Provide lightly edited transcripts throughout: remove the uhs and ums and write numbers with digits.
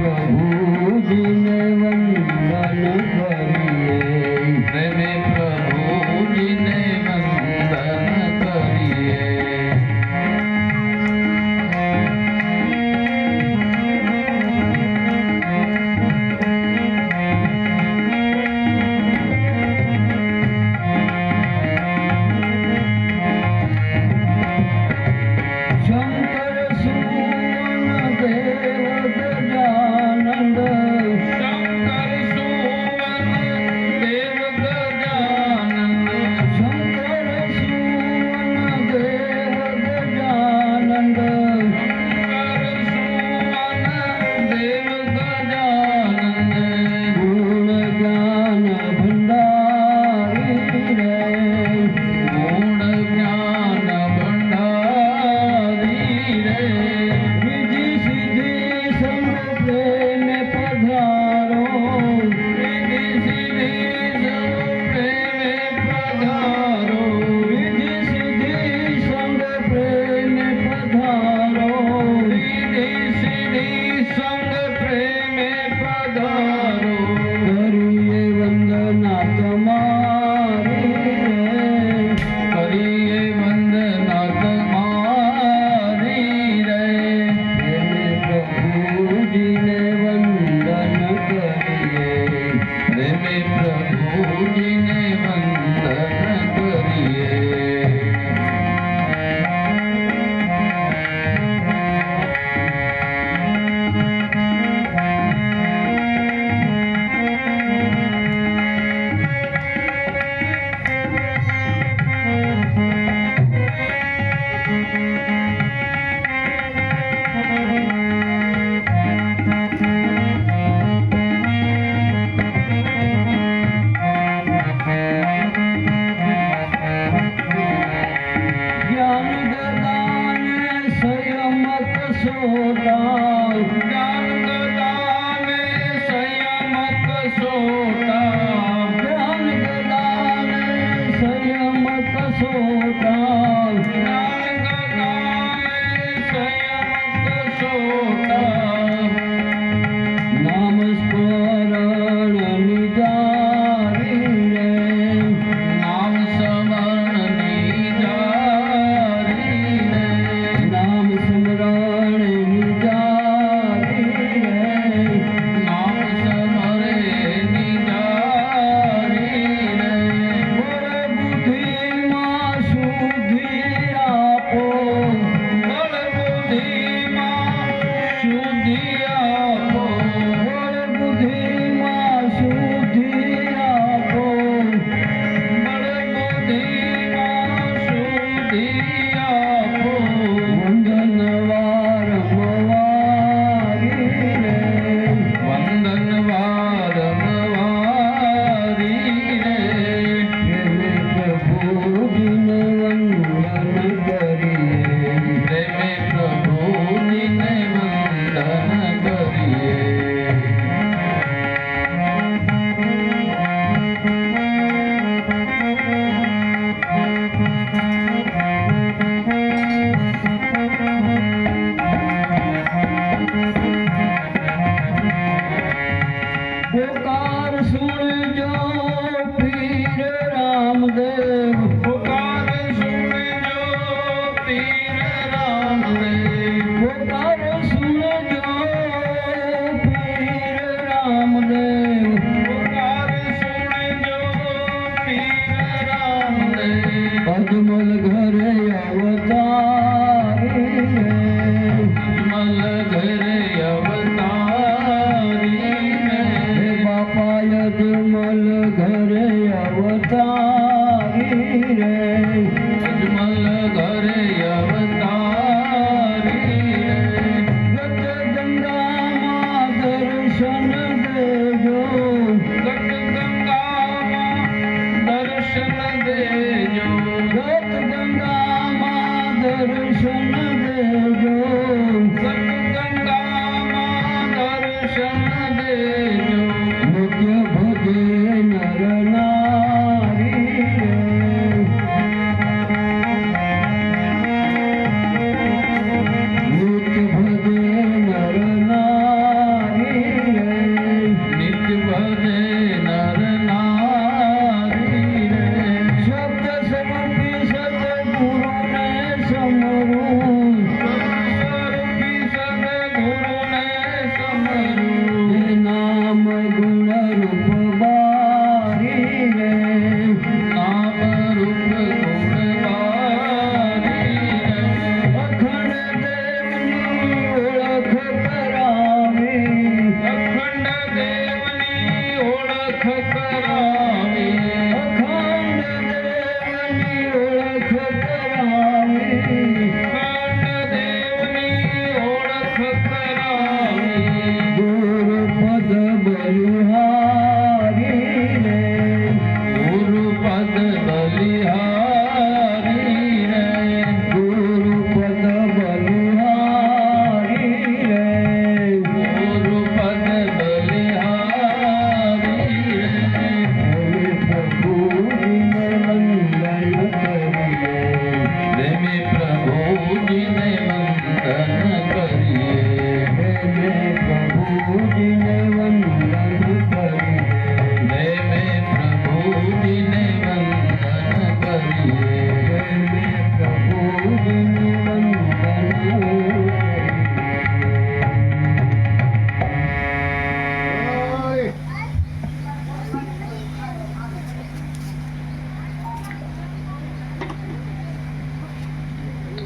પ્રભુ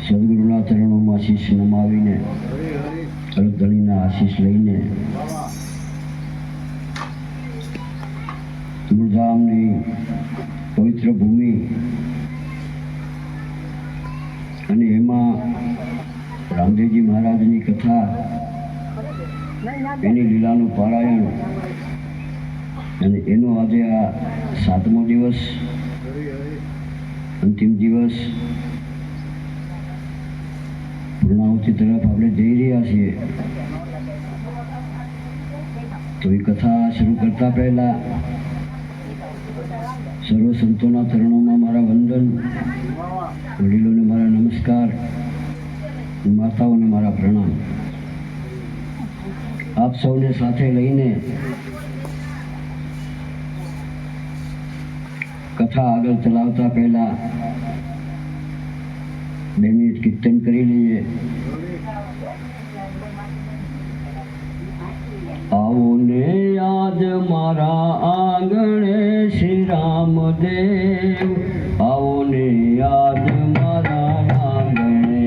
સદગુરુના ચરણોમાં આશીષ નમાવીને અલગધણીના આશીષ લઈને મૂળધામની પવિત્ર ભૂમિ અને એમાં રામદેવજી મહારાજની કથા, એની લીલાનું પારાયણ અને એનો આજે આ 7મો દિવસ, અંતિમ દિવસ પૂર્ણાહુતિ તરફ આપણે જઈ રહ્યા છીએ. તો એ કથા શરૂ કરતા પહેલા સર્વ સંતોના ચરણોમાં મારા વંદન, વડીલોને મારા નમસ્કાર, માતાઓને મારા પ્રણામ. આપ સૌને સાથે લઈને કથા આગળ ચલાવતા પહેલા 2 મિનિટ કીર્તન કરી લઈએ. આવો ને યાદ મારા આંગણે શ્રી રામદેવ, આવો ને યાદ મારા આંગણે.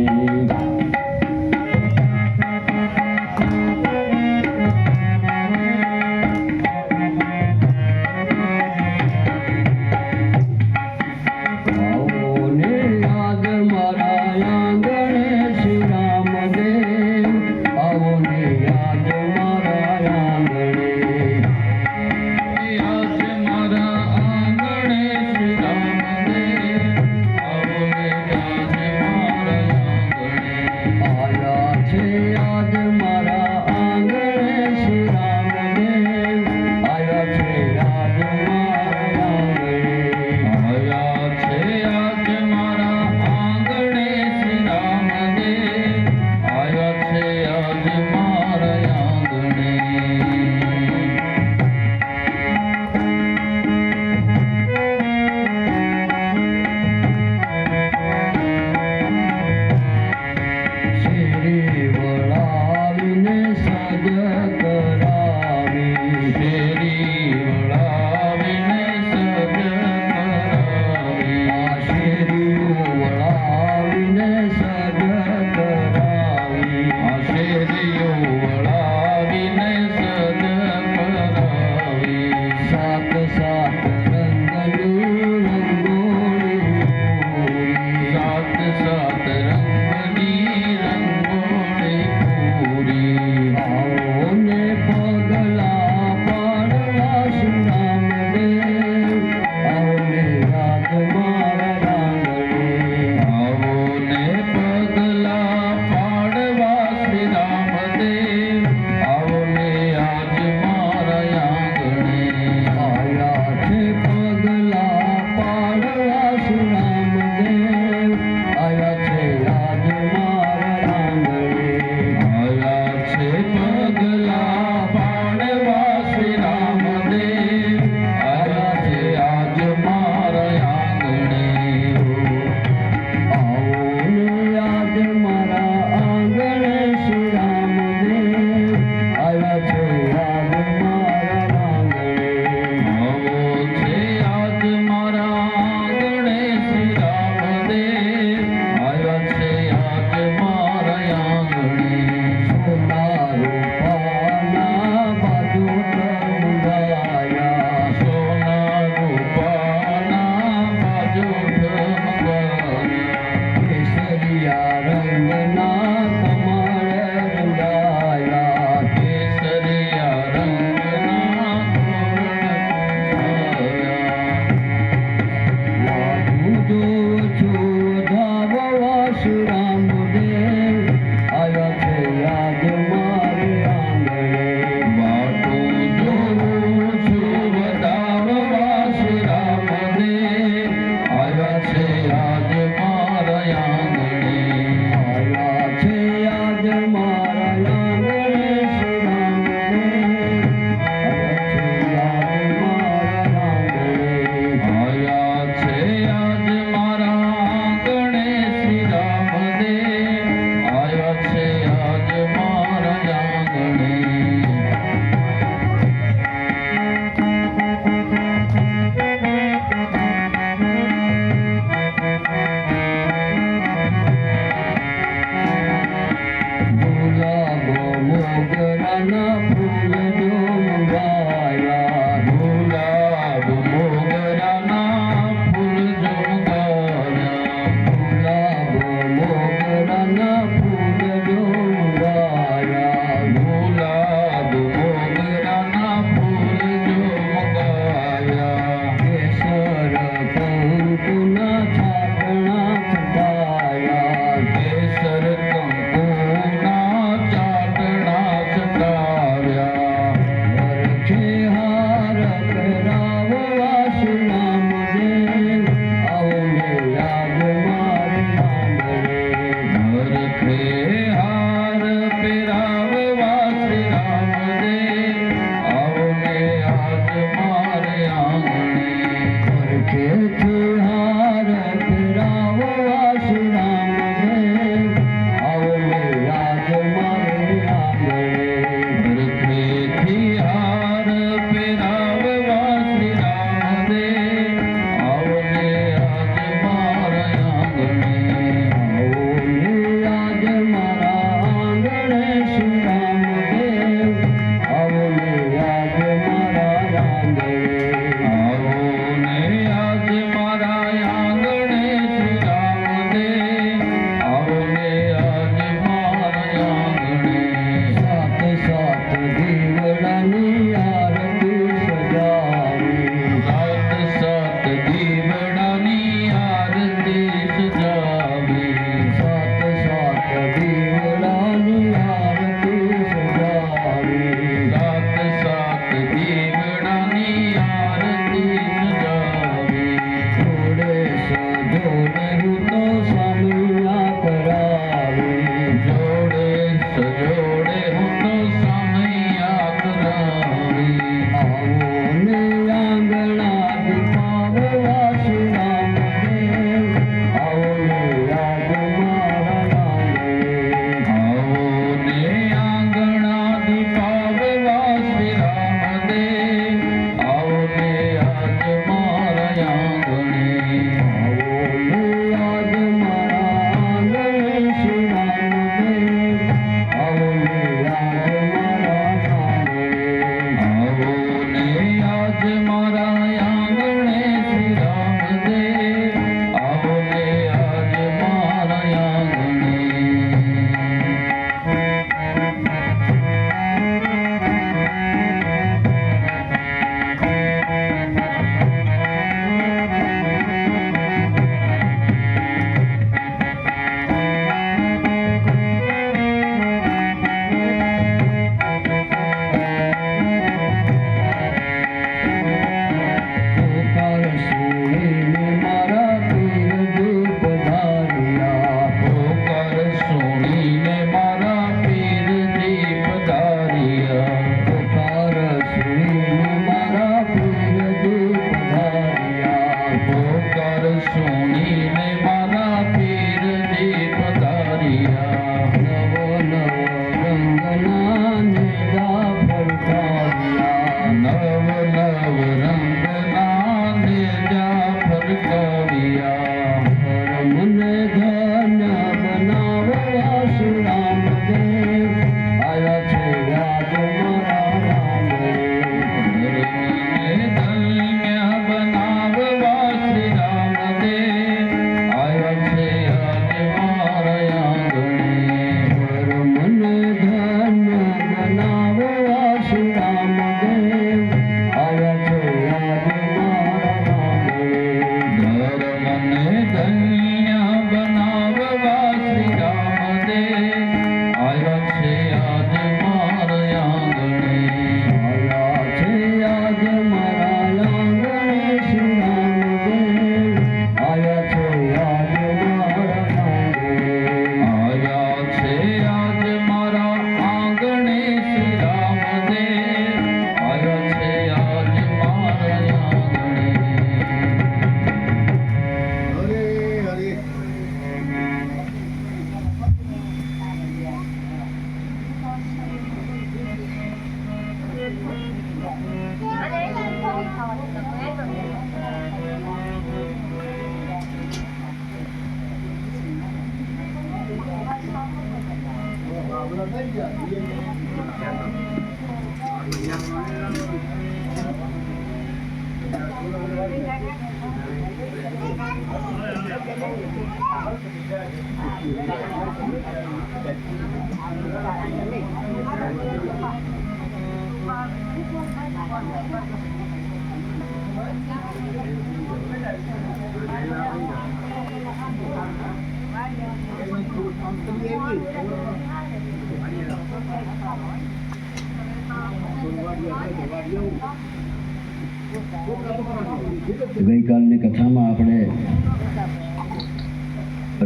ગઈકાલની કથામાં આપણે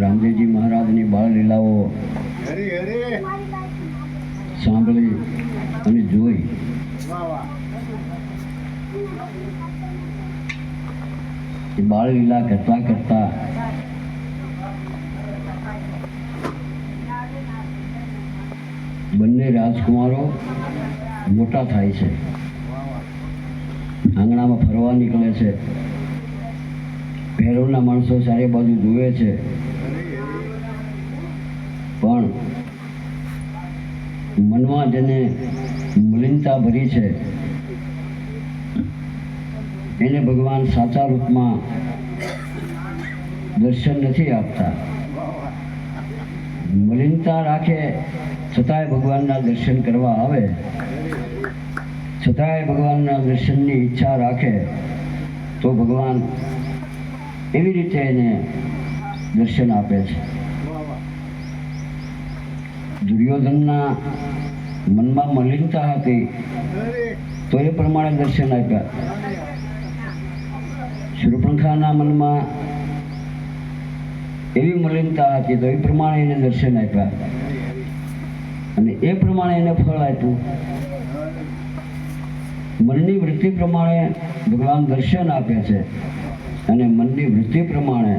રામદેવજી મહારાજની બાળલીલાઓ સાંભળી અને જોઈ. બાળલીલા કરતા કરતા બંને રાજકુમારો મોટા થાય છે, આંગણામાં ફરવા નીકળે છે, ભૈરવના માણસો ચારે બાજુ જુએ છે, પણ મનમાં જેને મલિનતા ભરી છે એને ભગવાન સાચા રૂપમાં દર્શન નથી આપતા. મલિનતા રાખે છતાંય ભગવાનના દર્શન કરવા આવે, છતાંય ભગવાનના દર્શનની ઈચ્છા રાખે તો ભગવાન એવી રીતે એને દર્શન આપે છે. દુર્યોધનના મનમાં મલિનતા હતી તો એ પ્રમાણે દર્શન આપ્યા. શૂર્પણખાના મનમાં એવી મલિનતા હતી તો એ પ્રમાણે એને દર્શન આપ્યા અને એ પ્રમાણે એને ફળ આપ્યું. મનની વૃત્તિ પ્રમાણે ભગવાન દર્શન આપે છે અને મનની વૃત્તિ પ્રમાણે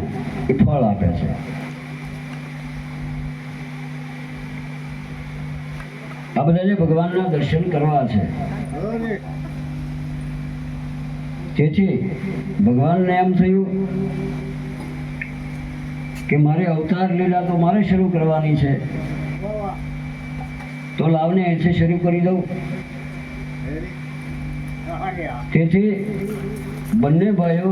એ ફળ આપે છે. આ બધાને ભગવાનના દર્શન કરવા છે. તેથી ભગવાનને એમ થયું કે મારે અવતાર લીલા તો મારે શરૂ કરવાની છે, તો લાવને અહીંથી શરૂ કરી દઉં. તેથી બંને ભાઈઓ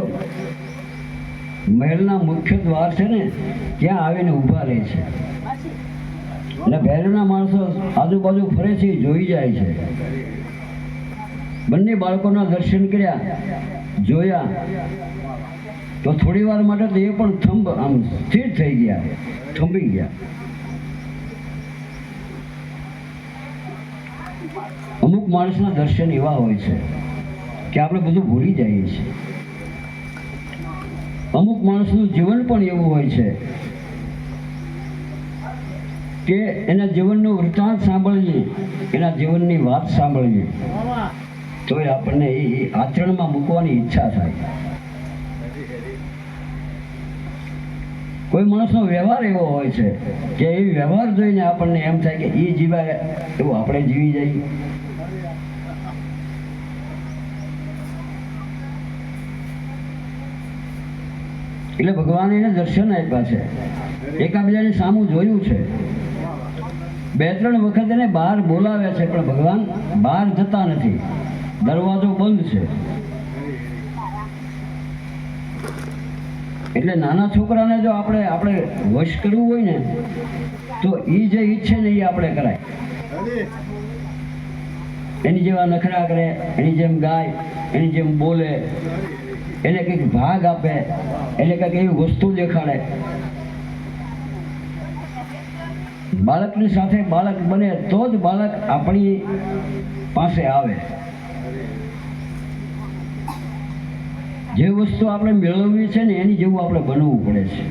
મહેલના મુખ્ય દ્વાર છે ને ત્યાં આવીને ઊભા રહે છે અને ભૈરવના માણસો આજુબાજુ ફરે છે, જોઈ જાય છે. બંને બાળકોના દર્શન કર્યા, જોયા તો થોડી વાર માટે તો એ પણ આમ સ્થિર થઈ ગયા, થંભી ગયા. અમુક માણસના દર્શન એવા હોય છે કે આપણે બધું ભૂલી જઈએ છીએ. અમુક માણસનું જીવન પણ એવું હોય છે કે એના જીવનનો વૃત્તાંત સાંભળીએ, એના જીવનની વાત સાંભળીએ તો આપણને એ આચરણમાં મૂકવાની ઈચ્છા થાય. કોઈ માણસનો વ્યવહાર એવો હોય છે કે એ વ્યવહાર જોઈને આપણને એમ થાય કે એ જીવાય એવું આપણે જીવી જઈએ. એટલે ભગવાને એને દર્શન આપ્યા છે, એકાબીજાની સામું જોયું છે. 2-3 વખત એને બહાર બોલાવે છે પણ ભગવાન બહાર જતા નથી, દરવાજો બંધ છે. એટલે નાના છોકરાને જો આપણે વશ કરવું હોય ને તો એ જે ઈચ્છે ને એ આપણે કરાય. એની જેવા નખરા કરે, એની જેમ ગાય, એની જેમ બોલે, એને કંઈક ભાગ આપે, એને કંઈક એવી વસ્તુ દેખાડે. બાળકની સાથે બાળક બને તો જ બાળક આપણી પાસે આવે. જે વસ્તુ આપણે મેળવવી છે ને એની જેવું આપણે બનવું પડે છે.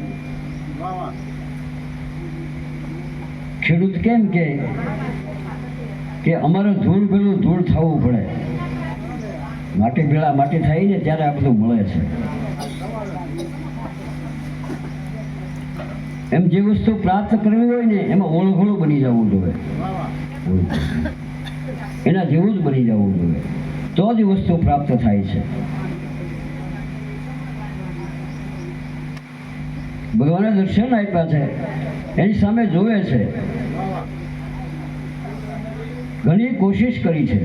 ખેડૂત કેમ કે અમારે ધૂળ ભેળું ધૂળ થવું પડે, માટી ભેળા માટી થાય ને ત્યારે આ બધું મળે છે. એમ જે વસ્તુ પ્રાપ્ત કરવી હોય ને એમાં ઓળઘોળું બની જવું જોઈએ. એના જેવું જ બની જવું જોઈએ, તો જ વસ્તુ પ્રાપ્ત થાય છે. ભગવાને દર્શન આપ્યા છે, એની સામે જોવે છે, ઘણી કોશિશ કરી છે.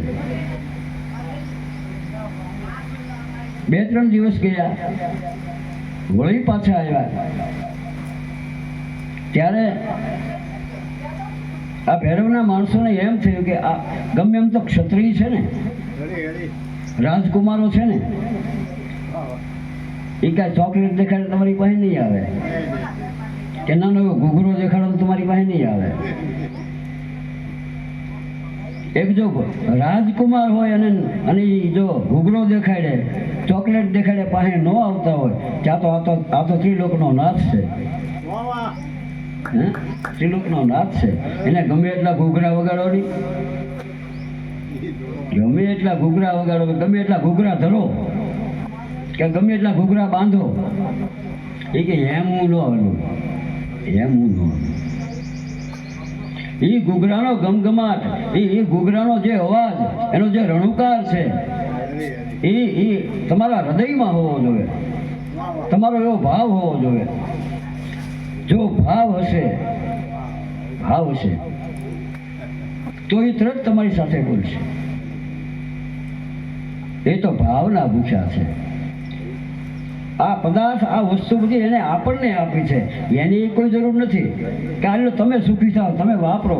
2-3 દિવસ ગયા, વળી પાછા આવ્યા, ત્યારે આ ભૈરવના માણસોને એમ થયું કે આ ગમે એમ તો ક્ષત્રિય છે ને, રાજકુમારો છે ને, એ કાંઈ ચોકલેટ દેખાડે તમારી પાસે નહીં આવે, કે નાનો એવો ઘૂઘરો દેખાડો તો તમારી પાસે નહીં આવે. એક જો રાજકુમાર હોય અને જો ઘૂઘરો દેખાડે, ચોકલેટ દેખાડે, પાસે ન આવતા હોય, ત્યાં તો આ તો ત્રિલોકનો નાથ છે. ત્રિલોકનો નાથ છે. એને ગમે એટલા ઘૂઘરા વગાડો, ગમે એટલા ઘૂઘરા વગાડો, ગમે એટલા ઘૂઘરા ધરો, કે ગમે એટલા ઘૂઘરા બાંધો, એ કે એમ હું ન હલું, એમ હું ન હલું. એ ઘૂઘરાનો ગમગમાટ, એ ઘૂઘરાનો જે અવાજ, એનો જે રણુકાર છે, એ તમારા હૃદયમાં હોવો જોઈએ, તમારો એવો ભાવ હોવો જોઈએ. જો ભાવ હશે તો એ તરત તમારી સાથે બોલશે. એ તો ભાવના ભૂખ્યા છે. આ પદાર્થ, આ વસ્તુ બધી એને આપણને આપી છે, એની કોઈ જરૂર નથી કે આટલો તમે સુખી થાવ, તમે વાપરો,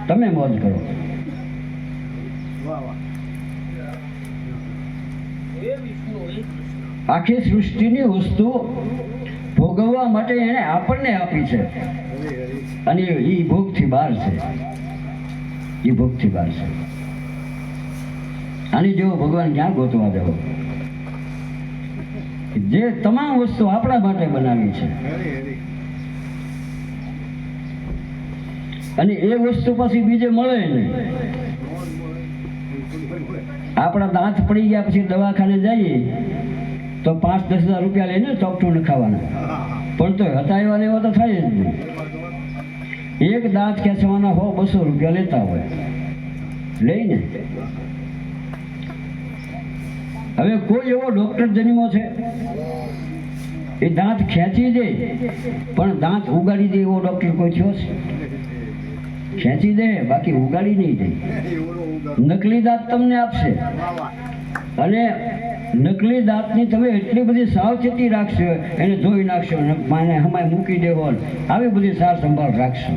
તમે મોજ કરો. આખી સૃષ્ટિની વસ્તુ ભોગવવા માટે એને આપણને આપી છે, અને એ ભોગથી બહાર છે, એ ભોગથી બહાર છે. આની જેવો ભગવાન ક્યાં ગોતવા જવો? જે તમામ વસ્તુ આપણા માટે બનાવી છે, અને એ વસ્તુ પછી બીજે મળે નહીં. આપણા દાંત પડી ગયા પછી દવાખાને જઈએ તો 5-10 હજાર રૂપિયા લઈને ચોકઠું નખાવાના, પણ તો હટાવવાને એવા તો થાય જ નહીં. એક દાંત ખેંચવાના 100-200 રૂપિયા લેતા હોય, લઈને. હવે કોઈ એવો ડોક્ટર જન્મો છે, એ દાંત ખેંચી દે પણ દાંત ઉગાડી દે એવો ડોક્ટર કોઈ થયો છે? ખેંચી દે, બાકી ઉગાડી નહીં દે. નકલી દાંત તમને આપશે, અને નકલી દાંતની તમે એટલી બધી સાવચેતી રાખશો, એને ધોઈ નાખશો, માને હમાય મૂકી દેવો, આવી બધી સાર સંભાળ રાખશો.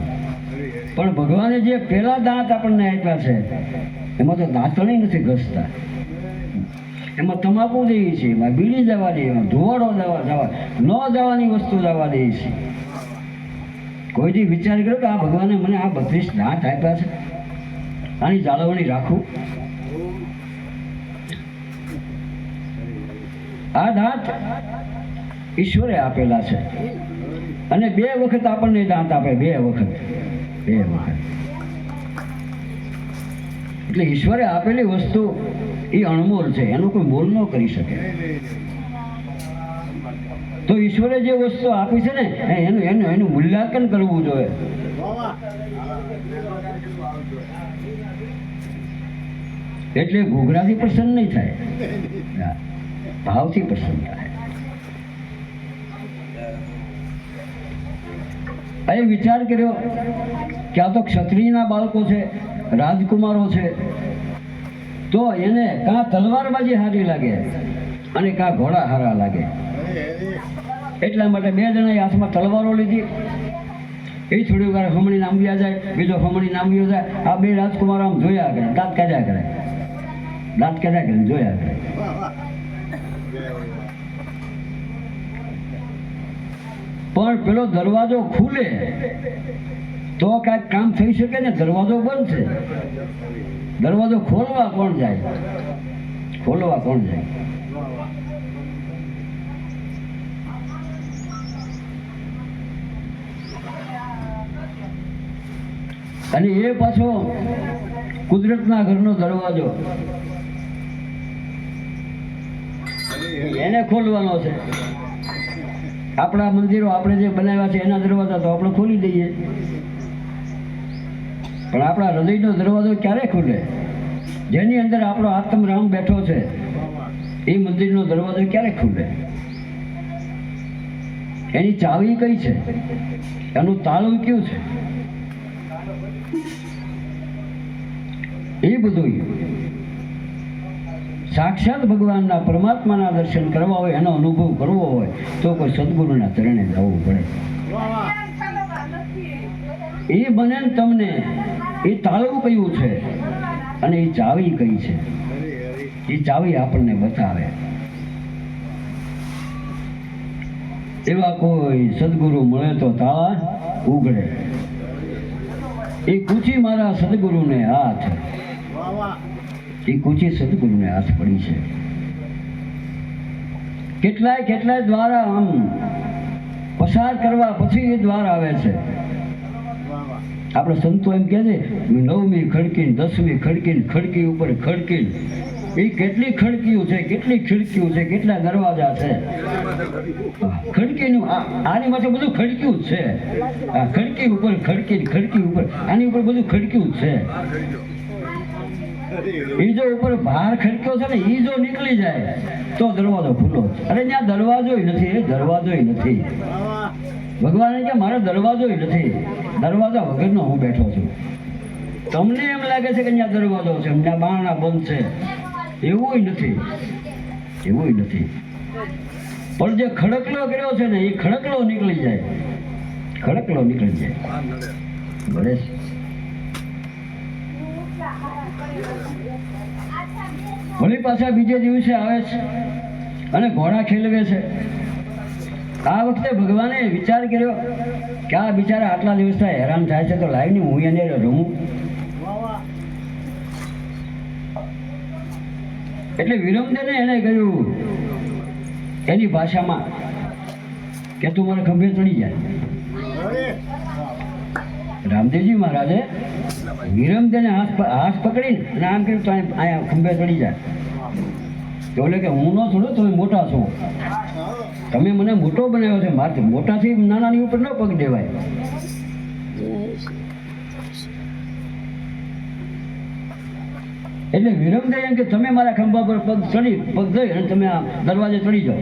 પણ ભગવાને જે પેલા દાંત આપણને આપ્યા છે, એમાં તો દાંતણી નથી ઘસતા, એમાં તમાકુ દઈએ છીએ, એમાં બીડી જવા દઈએ, એમાં ધુવાડો જવા ન જવાની વસ્તુ જવા દઈએ છીએ. કોઈથી વિચાર કર્યો કે આ ભગવાને મને આ 32 દાંત આપ્યા છે, આની જાળવણી રાખું? આ દાંત ઈશ્વરે આપેલા છે, અને 2 વખત આપણને દાંત આપે, 2 વખત. એટલે ઈશ્વરે આપેલી વસ્તુ એ અણમોલ છે, એનું કોઈ મોલ ન કરી શકે. તો ઈશ્વરે જે વસ્તુ આપી છે ને, એનું મૂલ્યાંકન કરવું જોઈએ. એટલે ઘૂઘરાથી પ્રસન્ન નહીં થાય, ભાવથી પ્રસન્ન થાય. એ વિચાર કર્યો કે આ તો ક્ષત્રિયના બાળકો છે, રાજકુમારો છે, તો એને કાં તલવારબાજી સારી લાગે અને કાં ઘોડા હારા લાગે. એટલા માટે 2 જણાએ હાથમાં તલવારો લીધી. એ થોડી વાર હમણી નામ્યા જાય, બીજો હમણી નામ્યો જાય. આ 2 રાજકુમારો આમ જોયા કરે, દાંત કાઢ્યા કરે, જોયા કરે. પણ પેલો દરવાજો ખુલે તો કાંઈક કામ થઈ શકે ને, દરવાજો બંધ છે. દરવાજો ખોલવા કોણ જાય? અને એ પાછો કુદરતના ઘરનો દરવાજો, એને ખોલવાનો છે. આપણા મંદિરો આપણે જે બનાવ્યા છે એના દરવાજા તો આપણે ખોલી દઈએ, પણ આપણા હૃદયનો દરવાજો ક્યારે ખુલે? જેની અંદર આપણો આત્મરામ બેઠો છે એ મંદિરનો દરવાજો ક્યારે ખુલે? એની ચાવી કઈ છે? એનું તાળું કયું છે? એ બધું સાક્ષાત ભગવાનના પરમાત્માના દર્શન કરવા હોય, એનો અનુભવ કરવો હોય તો કોઈ સદગુરુના ચરણે જવું પડે. એ બને ને તમને એ તાળું કયું છે અને એ ચાવી કઈ છે, એ ચાવી આપણને બતાવે. એવા કોઈ સદગુરુ મળે તો તાળા ઉઘડે. એ કૂચી મારા સદગુરુને હાથ, એ કૂચી સદગુરુને હાથ પડી છે. કેટલાય દ્વારા આમ પસાર કરવા પછી એ દ્વાર આવે છે. આપણે સંતો એમ કહે છે 9મી ખડકી 10મી ખડકી, ખડકી ઉપર ખડકી. એ કેટલી ખડકીઓ છે, કેટલી ખિડકીઓ છે, કેટલા દરવાજા છે. ખડકીનું આની માટે બધું ખડક્યું જ છે. આ ખડકી ઉપર ખડકી, ખડકી ઉપર આની ઉપર બધું ખડક્યું જ છે. એ જો ઉપર બહાર ખડક્યો છે ને, એ જો નીકળી જાય તો દરવાજો ખુલ્લો. અરે ત્યાં દરવાજો નથી, એ દરવાજો નથી. ભગવાને કે મારો દરવાજો નથી, દરવાજા વગરનો હું બેઠો છું. તમને એમ લાગે છે કે ત્યાં દરવાજો છે, ત્યાં બારણા બંધ છે. એવું નથી, એવું નથી. પણ જે ખડકલો કર્યો છે ને, એ ખડકલો નીકળી જાય, ખડકલો નીકળી જાય. બળે વળી પાછા બીજે દિવસે આવે છે અને ઘોડા ખેલવે છે. આ વખતે ભગવાને વિચાર કર્યો કે આ બિચારા આટલા દિવસ હેરાન થાય છે, તો લાવીને હું એને રમું. એટલે વિરમદેને એને કહ્યું એની ભાષામાં કે તું મારા ખંભે ચડી જાય. રામદેવજી મહારાજે વિરમદેને હાથ પકડીને અને આમ કર્યું તો અહીંયા ખંભે ચડી જાય. તો એટલે કે હું ન થોડું, તમે મોટા છો, તમે મને મોટો બનાવ્યો છે, મારે મોટાથી નાનાની ઉપર ન પગ દેવાય. એટલે વિરમદે એમ કે તમે મારા ખંભા પર પગ દઈ અને તમે આ દરવાજે ચડી જાઓ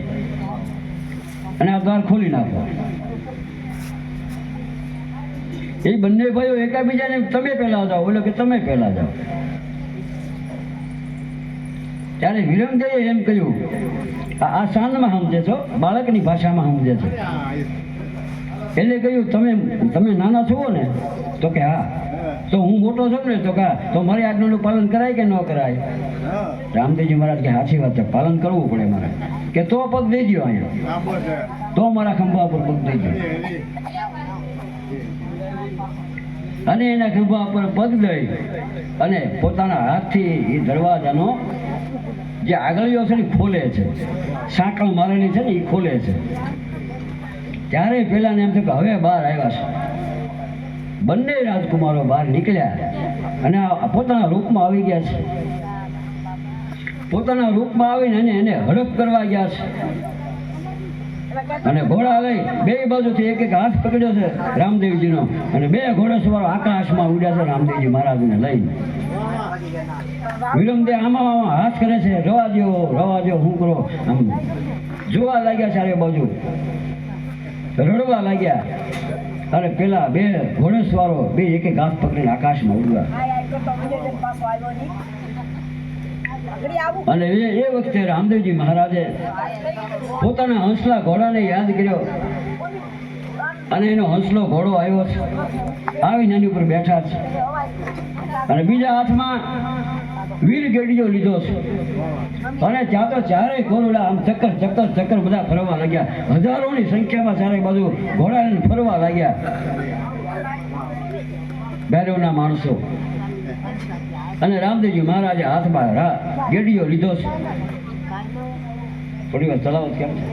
અને આ દ્વાર ખોલી નાખો. એ બંને ભાઈઓ એકાબીજાને તમે પહેલા જાઓ, બોલો કે તમે પહેલા જાઓ. ત્યારે વિરમદે એમ કહ્યું, આ શાનમાં સમજે છો, બાળકની ભાષામાં સમજે છે. એટલે કહ્યું તમે નાના છો ને? તો કે હા. તો હું મોટો છું ને? તો કે તો મારી આજ્ઞાનું પાલન કરાય કે ન કરાય? રામદેવજી મહારાજ કે સાચી વાત છે, પાલન કરવું પડે મારે. કે તો પગ દઈ દો અહીંયા, તો મારા ખંભા પર પગ દઈ દો. અને એના ખંભા પર પગ દઈ અને પોતાના હાથથી એ દરવાજાનો જે આગળીઓ છે ને ખોલે છે, સાંકળ મારેલી છે ને એ ખોલે છે. ત્યારે પેલા ને એમ થયું કે હવે બહાર આવ્યા છે. બંને રાજકુમારો બહાર નીકળ્યા અને પોતાના રૂપમાં આવી ગયા છે. પોતાના રૂપમાં આવીને એને હડપ કરવા ગયા છે. અને ઘોડા લઈ બે બાજુથી એક એક હાથ પકડ્યો છે રામદેવજીનો, અને બે ઘોડેસવારો આકાશમાં ઉડ્યા છે રામદેવજી મહારાજને લઈને. વિરમદે આમાં હાથ કરે છે, રવા દો હું કરો. આમ જોવા લાગ્યા ચારે બાજુ, રડવા લાગ્યા. અને પેલા બે ઘોડેસવારો બે એક એક હાથ પકડીને આકાશમાં ઉડ્યા. અને એ વખતે રામદેવજી મહારાજે પોતાના હંસલા ઘોડાને યાદ કર્યો અને એનો હંસલો ઘોડો આવ્યો છે, આવીને એની ઉપર બેઠા છે. અને બીજા હાથમાં વીર ગેડીઓ લીધો છે. અને ત્યાં તો ચારેય ઘોડા આમ ચક્કર બધા ફરવા લાગ્યા. હજારોની સંખ્યામાં ચારે બાજુ ઘોડા લઈને ફરવા લાગ્યા ભૈરવના માણસો. અને રામદેવજી મહારાજે હાથમાં ગેડીઓ લીધો છે. થોડી વાર ચલાવો કેમ છે?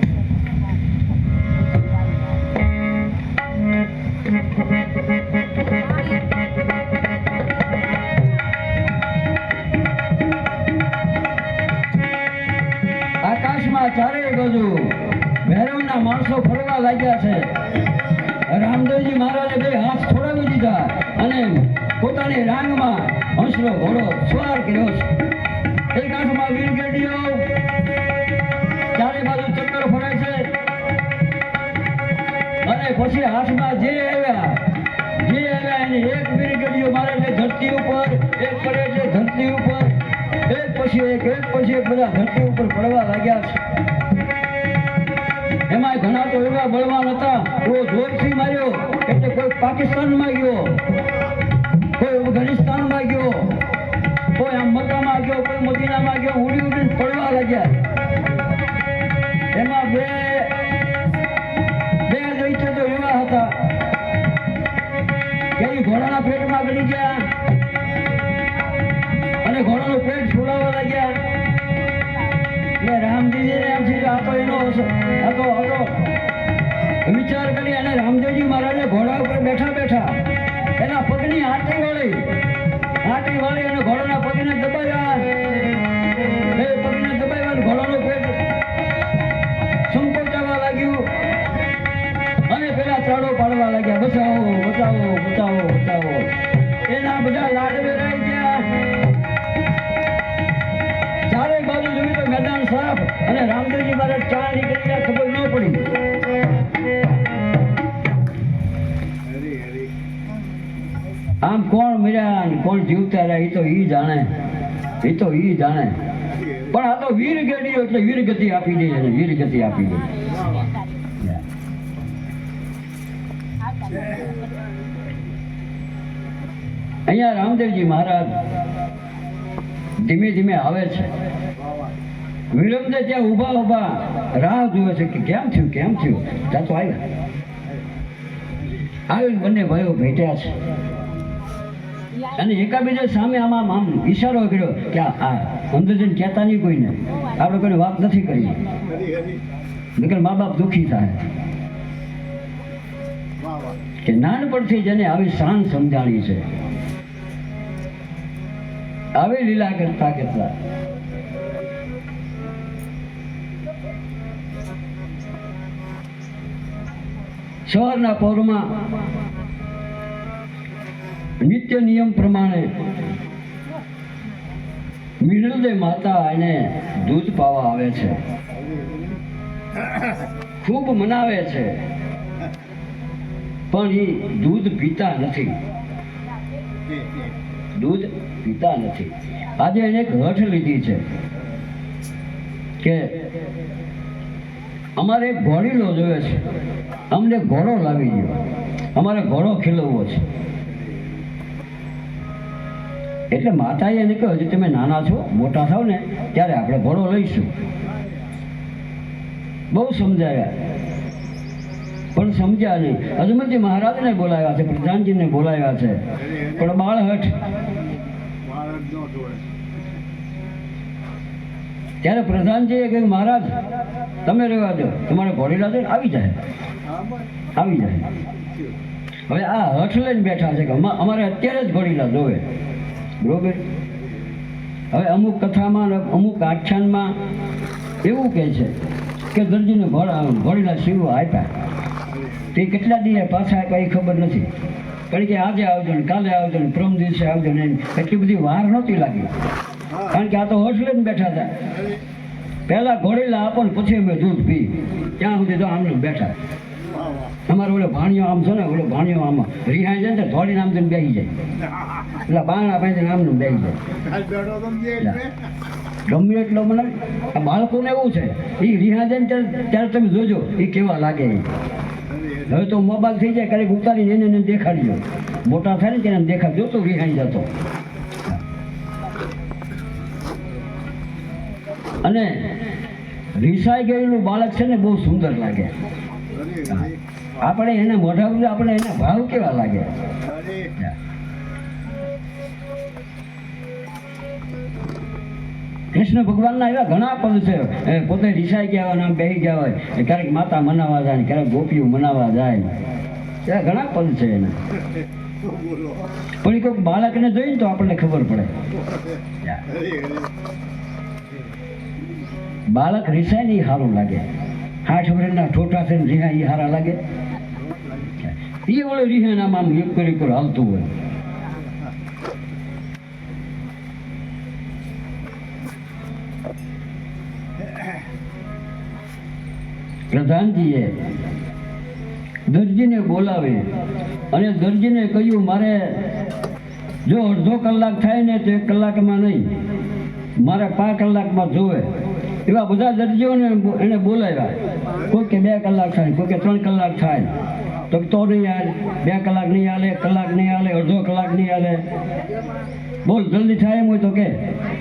આકાશમાં ચારેય બાજુ ભૈરવના માણસો ફરવા લાગ્યા છે. રામદેવજી મહારાજે બે હાથ છોડાવી દીધા અને પોતાની રાંગમાં હંસલો ઘોડો સવાર કર્યો છે. એક હાથમાં વીરગઢીઓ, ચારે બાજુ ચક્કર ફરે છે, અને પછી હાથમાં જે આવ્યા એને એક વીરગઢીઓ મારે છે ધરતી ઉપર, એક પડે છે ધરતી ઉપર, એક પછી એક બધા ધરતી ઉપર પડવા લાગ્યા છે. એમાં ઘણા તો એવા બળવાન હતા, કોઈ જોરથી માર્યો એટલે કોઈ પાકિસ્તાનમાં ગયો, કોઈ અફઘાનિસ્તાનમાં ગયો, કોઈ આમ મક્કામાં ગયો, કોઈ મદીનામાં ગયો, ઉડી ઉડીને પડવા લાગ્યા. એમાં બે દૈત્યો તો એવા હતા કે એ ઘોડાના પેટમાં ગળી ગયા અને ઘોડાનું પેટ ફૂલાવવા લાગ્યા. એટલે રામજીને એમ છે આ તો એનો વિચાર કરી અને રામદેવજી મહારાજે ઘોડા ઉપર બેઠા બેઠા એના પગની આંટી વળી અને ઘોડાના પગને દબાવ્યા. એ પગને દબાવ્યા, ઘોડાનું પેટ સંકોચાવા લાગ્યું અને પેલા ચાડો પાડવા લાગ્યા, બચાવો બચાવો બચાવો બચાવો. એના બધા લાડ વેરાઈ ગયા. ચારે બાજુ જોયું તો મેદાન સાફ અને રામદેવજી મહારાજ ચા નીકળી ગયા, ખબર ન પડી. આમ કોણ મર્યા કોણ જીવતા રહ્યા એ તો ઈ જાણે. પણ આ તો વીર ગઢીઓ એટલે વીરગતિ આપી દે છે, વીરગતિ આપી દે. અહીંયા રામદેવજી મહારાજ ધીમે ધીમે આવે છે. વિલંબે ત્યાં ઊભા રાહ જુએ છે કે કેમ થયું ત્યાં તો આવીને બંને ભાઈઓ ભેટ્યા છે અને એકાબીજા સામે આમ ઈશારો કર્યો કે આ અંદર જઈને કહેતા નહીં કોઈને, આપણે કોઈને વાત નથી કરી, નકર મા બાપ દુઃખી થાય. કે નાનપણથી જેને આવી શાન સમજાણી છે, આવી લીલા કરતા સવારના પહોરમાં નિત્ય નિયમ પ્રમાણે મિનલદે માતા એને દૂધ પાવા આવે છે, ખૂબ મનાવે છે, પણ એ દૂધ પીતા નથી. આજે એને એક હઠ લીધી છે કે અમારે એક ઘોડીલો જોયો છે, અમને ઘોડો લાવી ગયો, અમારે ઘોડો ખીલવવો છે. એટલે માતાએ એને કહ્યું હજી તમે નાના છો, મોટા થાવ ને ત્યારે આપણે ઘોડો લઈશું. બહુ સમજાયા પણ સમજ્યા નહીં. અજમલજી મહારાજને બોલાવ્યા છે, પ્રધાનજીને બોલાવ્યા છે, પણ બાળહઠ. ત્યારે પ્રધાનજીએ કહ્યું મહારાજ તમે રહેવા દો, તમારે ઘોડીલા છે આવી જાય. હવે આ હઠ લઈને બેઠા છે કે અમારે અત્યારે જ ઘોડીલા જોવે, બરોબર. હવે અમુક કથામાં અમુક આખ્યાનમાં એવું કહે છે કે દરજીને ઘોડીલા શિવો આપ્યા, તે કેટલા દિવસે પાછા આપ્યા એ ખબર નથી, કારણ કે આજે આવજો ને કાલે આવજો ને પ્રમ દિવસે આવજો ને એટલી બધી વાર નહોતી લાગી, કારણ કે આ તો હઠ લઈને બેઠા હતા. પહેલા ઘોડીલા આપો ને પછી અમે દૂધ પી, ત્યાં સુધી તો આમને બેઠા. અમારો ઓલો ભાણિયો આમ છે ને, ઓલો ભાણિયો આમાં રિહાઈ જાય ને થોડીને આમ બેસી જાય, એટલે બારણા પાસે આમનું બેસી જાય. ગમે એટલો મને આ બાળકોને એવું છે, એ રિહા જાય ને ત્યારે તમે જોજો એ કેવા લાગે. હવે તો મોબાઈલ થઈ જાય, ક્યારેક ઉતારીને એને દેખાડજો, મોટા થાય ને તેને દેખાડજો તો રિહાઈ જતો. અને રિસાઈ ગયેલું બાળક છે ને બહુ સુંદર લાગે. આપણે એને મોઢા આપણે એના ભાવ કેવા લાગે. કૃષ્ણ ભગવાનના એવા ઘણા પદ છે, પોતે રિસાઈ ગયા હોય આમ બેસી ગયા હોય, ક્યારેક માતા મનાવવા જાય, ક્યારેક ગોપીઓ મનાવવા જાય, એવા ઘણા પદ છે એના. પણ એ કોઈ બાળકને જોઈને તો આપણને ખબર પડે. બાળક રિસાય ને એ સારું લાગે, 8 વર્ષના ઠોઠા થઈને રિહા એ સારા લાગે. એ ઓળે રિહાનામાં આમ એક કરી હાલતું હોય. પ્રધાનજીએ દરજીને બોલાવી અને દરજીને કહ્યું, મારે જો અડધો કલાક થાય ને તો 1 કલાકમાં નહીં, મારે 5 કલાકમાં જોવે. એવા બધા દરજીઓને એને બોલાવ્યા. કોઈ કે 2 કલાક થાય, કોઈ કે 3 કલાક થાય. તો નહીં હાલે, 2 કલાક નહીં હાલે, 1 કલાક નહીં હાલે, અડધો કલાક નહીં હાલે. બોલ જલ્દી થાય એમ હોય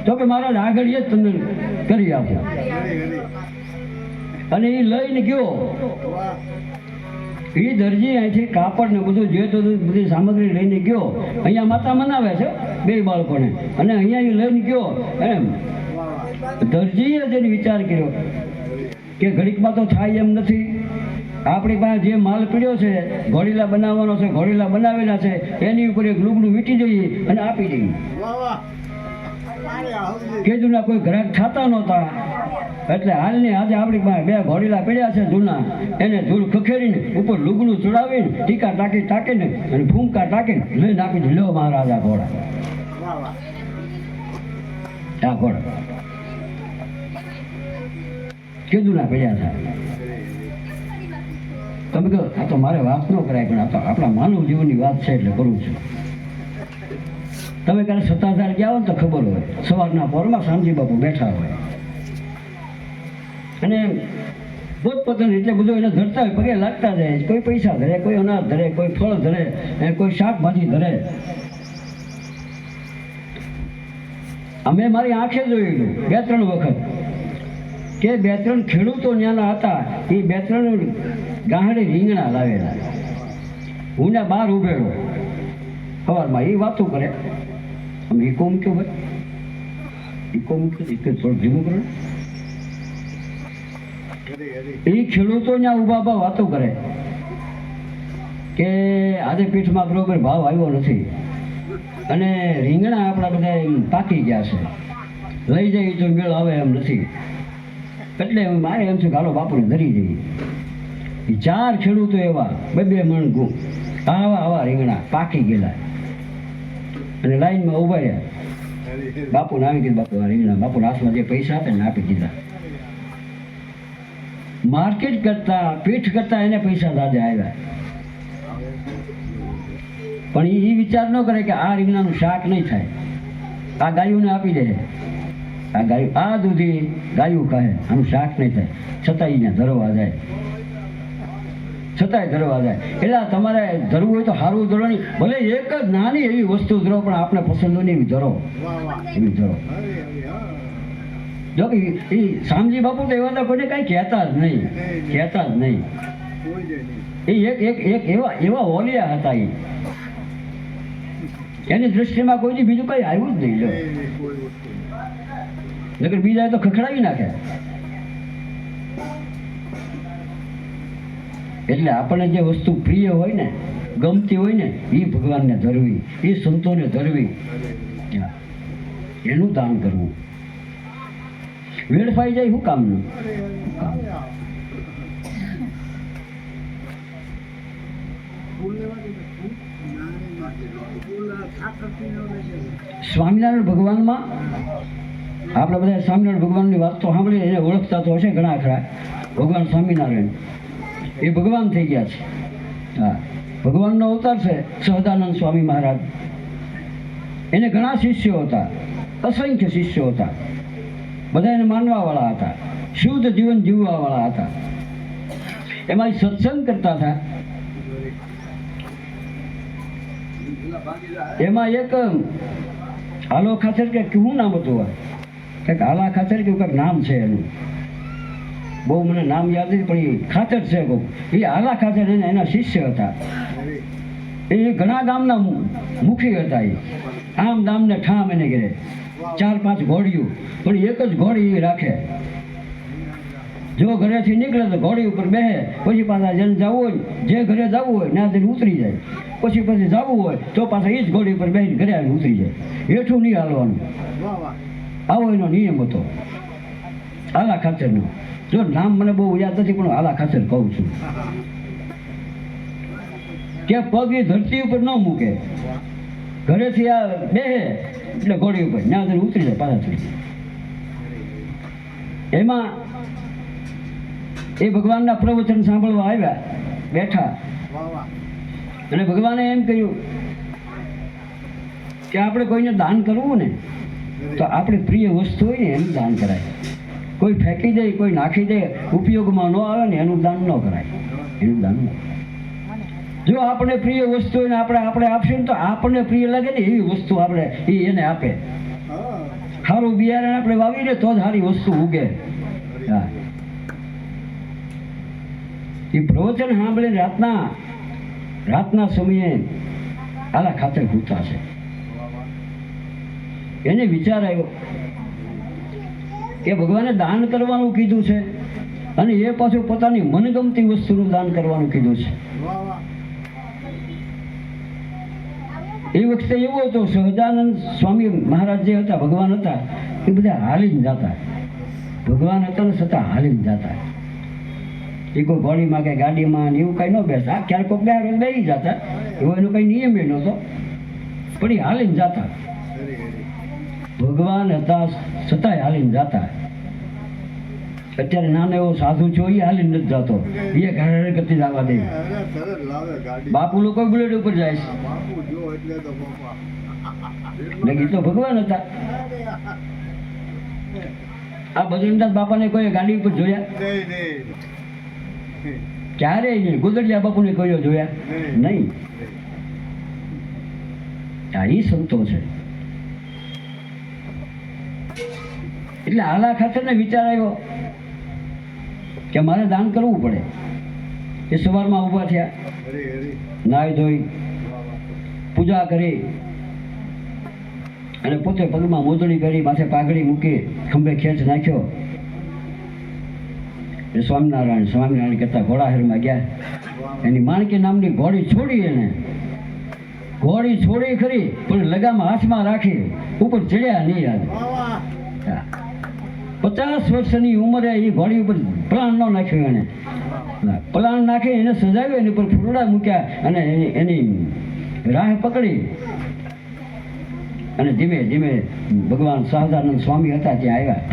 તો કે મહારાજ આગળ જ તમને કરી આપો. અને એ લઈને ગયો. એ દરજી અહીંથી કાપડ ને બધું જે તો બધી સામગ્રી લઈને ગયો. અહીંયા માતા મનાવે છે 2 બાળકોને, અને અહીંયા એ લઈને ગયો. એમ દરજીએ જેને વિચાર કર્યો કે ઘડીકમાં તો થાય એમ નથી. આપણી પાસે જે માલ પીડ્યો છે, ઘોડીલા બનાવવાનો છે, ઘોડીલા બનાવેલા છે, એની ઉપર એક લુગડું વીટી દઈએ અને આપી દઈએ. કેજુના કોઈ ગ્રાહક થતા નહોતા, એટલે હાલની આજે આપણી પાસે 2 ઘોડીલા પીડ્યા છે જૂના. એને ધૂળ ખખેરીને ઉપર લુગડું ચડાવીને ટીકા ટાંકીને અને ફૂંકા ટાંકીને લઈને આપી દે. લો મહારાજ આ ઘોડા, આ ઘોડા કેદુના પીડ્યા છે. તમે કહો આ તો મારે વાત ન કરાય, પણ આ તો આપણા માનવ જીવનની વાત છે એટલે કરું છું. તમે ક્યારે સત્તાધાર ગયા હો ને તો ખબર હોય, સવારના પોરમાં શામજી બાપુ બેઠા હોય અને પોતપોતાની રીતે બધું એને ધરતા હોય, પગે લાગતા જાય. કોઈ પૈસા ધરે, કોઈ અનાજ ધરે, કોઈ ફળ ધરે, કોઈ શાકભાજી ધરે. અમે મારી આંખે જોયેલું 2-3 વખત કે 2-3 ખેડૂતો ત્યાંના હતા. એ 2-3 ગાહડે રીંગણા લાવેલા. હું ને બહાર ઉભેલો સવારમાં. એ વાતો કરે. અમે ઈકો મૂક્યો ભાઈ, ઈકો મૂક્યો, થોડું ધીમું કરો. એ ખેડૂતો ત્યાં ઉભા વાતો કરે કે આજે પીઠમાં બરોબર ભાવ આવ્યો નથી અને રીંગણા આપણા બધા પાકી ગયા છે, લઈ જાય તો મેળ આવે એમ નથી. એટલે મારે એમ છે ગાલો બાપુને ધરી જઈએ. 4 ખેડૂતો એવા 2-2 મણ ગું આવા રીંગણા પાકી ગયેલા અને લાઈનમાં ઉભા રહ્યા. બાપુને આવી કીધું, બાપુ આ રીંગણા. બાપુના હાથમાં જે પૈસા હતા ને આપી દીધા. માર્કેટ કરતા, પીઠ કરતા એને પૈસા દાદા આવ્યા. પણ એ વિચાર ન કરે કે આ રીંગણાનું શાક નહીં થાય, આ ગાયોને આપી દે. આ ગાયું, આ દૂધી ગાયું કહે આનું શાક નહીં થાય, છતાંય અહીંયા ધરવા જાય, છતાંય ધરવા જાય. એટલે તમારે ધરવું હોય તો સારું ધરો નહીં, ભલે એક જ નાની એવી વસ્તુ ધરો, પણ આપણે પસંદોની એવી ધરો, એવી ધરો. જો કે એ શામજી બાપુ તો એવા કોઈને કાંઈ કહેતા જ નહીં, કહેતા જ નહીં. એ એક એવા ઓલિયા હતા. એની દૃષ્ટિમાં કોઈ બીજું કઈ આવ્યું જ નહીં. લો નકર બીજા તો ખખડાવી નાખે. એટલે આપણને જે વસ્તુ પ્રિય હોય ને, ગમતી હોય ને, એ ભગવાનને ધરવી, એ સંતોને ધરવી, એનું દાન કરવું. વેડફાઈ જાય શું કામનું? સ્વામિનારાયણ ભગવાનમાં આપણે બધા સ્વામિનારાયણ ભગવાનની વાત તો સાંભળી, એને ઓળખતા તો હશે ઘણા ખરા. ભગવાન સ્વામિનારાયણ એ ભગવાન થઈ ગયા છે. હા, ભગવાનનો અવતાર છે સહજાનંદ સ્વામી મહારાજ. એને ઘણા શિષ્યો હતા, અસંખ્ય શિષ્યો હતા. બધા એને માનવાવાળા હતા, શુદ્ધ જીવન જીવવાવાળા હતા. એમાં સત્સંગ કરતા હતા. એમાં એક હાલો ખાચર કે શું નામ હતું? કંઈક હાલા ખાચર કે કંઈક નામ છે એનું, બહુ મને નામ યાદ નથી, પણ એ ખાચર છે બહુ. એ હાલા ખાચર એના શિષ્ય હતા. એ ઘણા ગામના મુખી હતા. એ આમ દામ ને ઠામ એને ઘરે 4-5 ઘોડીઓ, પણ એક જ ઘોડી એ રાખે. જો ઘરેથી નીકળે તો ઘોડી ઉપર બેસે, પછી પાછા જેને જવું હોય, જે ઘરે જવું હોય ત્યાંથી ઉતરી જાય. પછી જવું હોય તો પાછા એ જ ઘોડી ઉપર બેસીને ઘરે આવીને ઉતરી જાય. હેઠું નહીં હાલવાનું. આવો એનો નિયમ હતો આલા ખાચરનો. જો નામ મને બહુ યાદ નથી, પણ આલા ખાચર કહું છું કે પગ એ ધરતી ઉપર ન મૂકે. ઘરેથી આ બેસે એટલે ઘોડી ઉપર ત્યાં ઉતરી જાય પાછા ચડી. એમાં એ ભગવાનના પ્રવચન સાંભળવા આવ્યા, બેઠા, અને ભગવાને એમ કહ્યું કે આપણે કોઈને દાન કરવું ને તો આપણે પ્રિય વસ્તુ હોય ને એનું દાન કરાય. કોઈ ફેંકી દે, કોઈ નાખી દે, ઉપયોગમાં ન આવે ને એનું દાન ન કરાય. એનું દાન ન કરાય. જો આપણે પ્રિય વસ્તુ હોય ને આપણે આપશું ને તો આપણને પ્રિય લાગે ને એવી વસ્તુ આપણે એને આપે. સારું બિયારણ આપણે વાવીને તો જ સારી વસ્તુ ઉગે. હા, એ પ્રવચન સાંભળીને રાતના સમયે આલા ખાતે ભૂતા છે. એને વિચાર આવ્યો કે ભગવાને દાન કરવાનું કીધું છે અને એ પાછું પોતાની મનગમતી વસ્તુનું દાન કરવાનું કીધું છે. એ વખતે એવો હતો, સહજાનંદ સ્વામી મહારાજ જે હતા, ભગવાન હતા, એ બધા હાલીને જતા. ભગવાન હતા ને છતાં હાલીને જતા. એ કોઈ ઘોડીમાં કે ગાડીમાં એવું કઈ ન બેસતા. ક્યારેક કોઈક રોજ બેસી જતા, એવો એનો કઈ નિયમ એ નહોતો, પણ એ હાલીને જતા. ભગવાન હતા છતાંય હાલીને જતા. અત્યારે નાનો એવો સાધુ છો, એ હાલીને નથી જતો, એ ઘરે કરતી જવા દે. બાપુ લોકો બુલેટ ઉપર જાય છે. એ તો ભગવાન હતા. આ બદ્રીનાથ બાપાને કોઈ ગાડી ઉપર જોયા? ક્યારેય નહીં. ગોદડિયા બાપુને કોઈ જોયા નહીં. આ ઈ સંતો છે. એટલે આલા ખાતરને વિચાર આવ્યો કે મારે દાન કરવું પડે. એ સવારમાં ઊભા થયા, નાહી ધોઈ પૂજા કરી અને પોતે પગમાં મોજડી કરી, માથે પાઘડી મૂકી, ખંભે ખેંચ નાખ્યો. એ સ્વામિનારાયણ કહેતા ઘોડાહેરમાં ગયા. એની માણકી નામની ઘોડી છોડી, એને ઘોડી છોડી ખરી પણ લગામ હાથમાં રાખી, ઉપર ચડ્યા નહીં. યાદ 50 વર્ષની ઉંમરે એ ઘોડી ઉપર પ્લાન ન નાખ્યો. એને પ્લાન નાખી, એને સજાવ્યો, એની ઉપર ફૂલડા મૂક્યા અને એની રાહ પકડી અને ધીમે ધીમે ભગવાન સહજાનંદ સ્વામી હતા ત્યાં આવ્યા.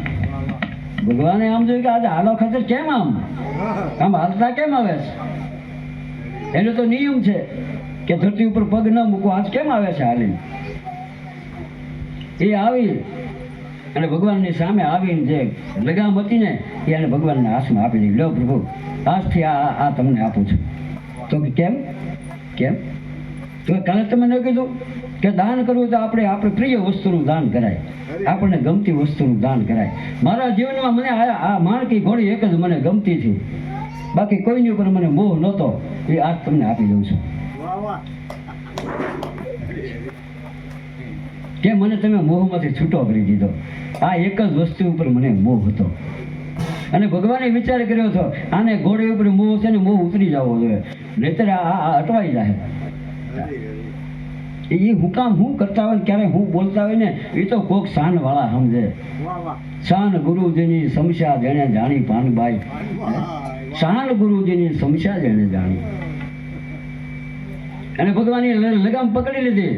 ભગવાને આમ જોયું કે આજે હાલો ખાતર કેમ આમ હાલતા કેમ આવે છે? એનો તો નિયમ છે કે ધરતી ઉપર પગ ન મૂકો, આજ કેમ આવે છે હાલીને? એ આવી અને ભગવાનની સામે આવીને જે લગામ હતી ને એને ભગવાનના હાથમાં આપી દીધી. લો પ્રભુ, આજથી આ તમને આપું છું. તો કેમ તો કાલે તમે ન કીધું કે દાન કરવું તો આપણે પ્રિય વસ્તુનું દાન કરાય, આપણને ગમતી વસ્તુનું દાન કરાય. મારા જીવનમાં મને આ માણકી ઘોડી એક જ મને ગમતી હતી, બાકી કોઈની ઉપર મને મોહ નહોતો. એ આજ તમને આપી દઉં છું. કે મને તમે મોહમાંથી છૂટો કરી દીધો. આ એક જ વસ્તુ ઉપર મને મોહ હતો. અને ભગવાને વિચાર કર્યો હતો આને ઘોડી ઉપર મોહ છે ને, મોહ ઉતરી જવો જોઈએ, નહીતર આ અટવાઈ જાય. એ હું કરતા હોય, ક્યારે હું બોલતા હોય ને, એ તો કોક શાન વાળા સમજે. શાન ગુરુજીની સમસ્યા જેને જાણી પાનબાઈ, શાન ગુરુજીની સમસ્યા જેને જાણી. અને ભગવાને લગામ પકડી લીધી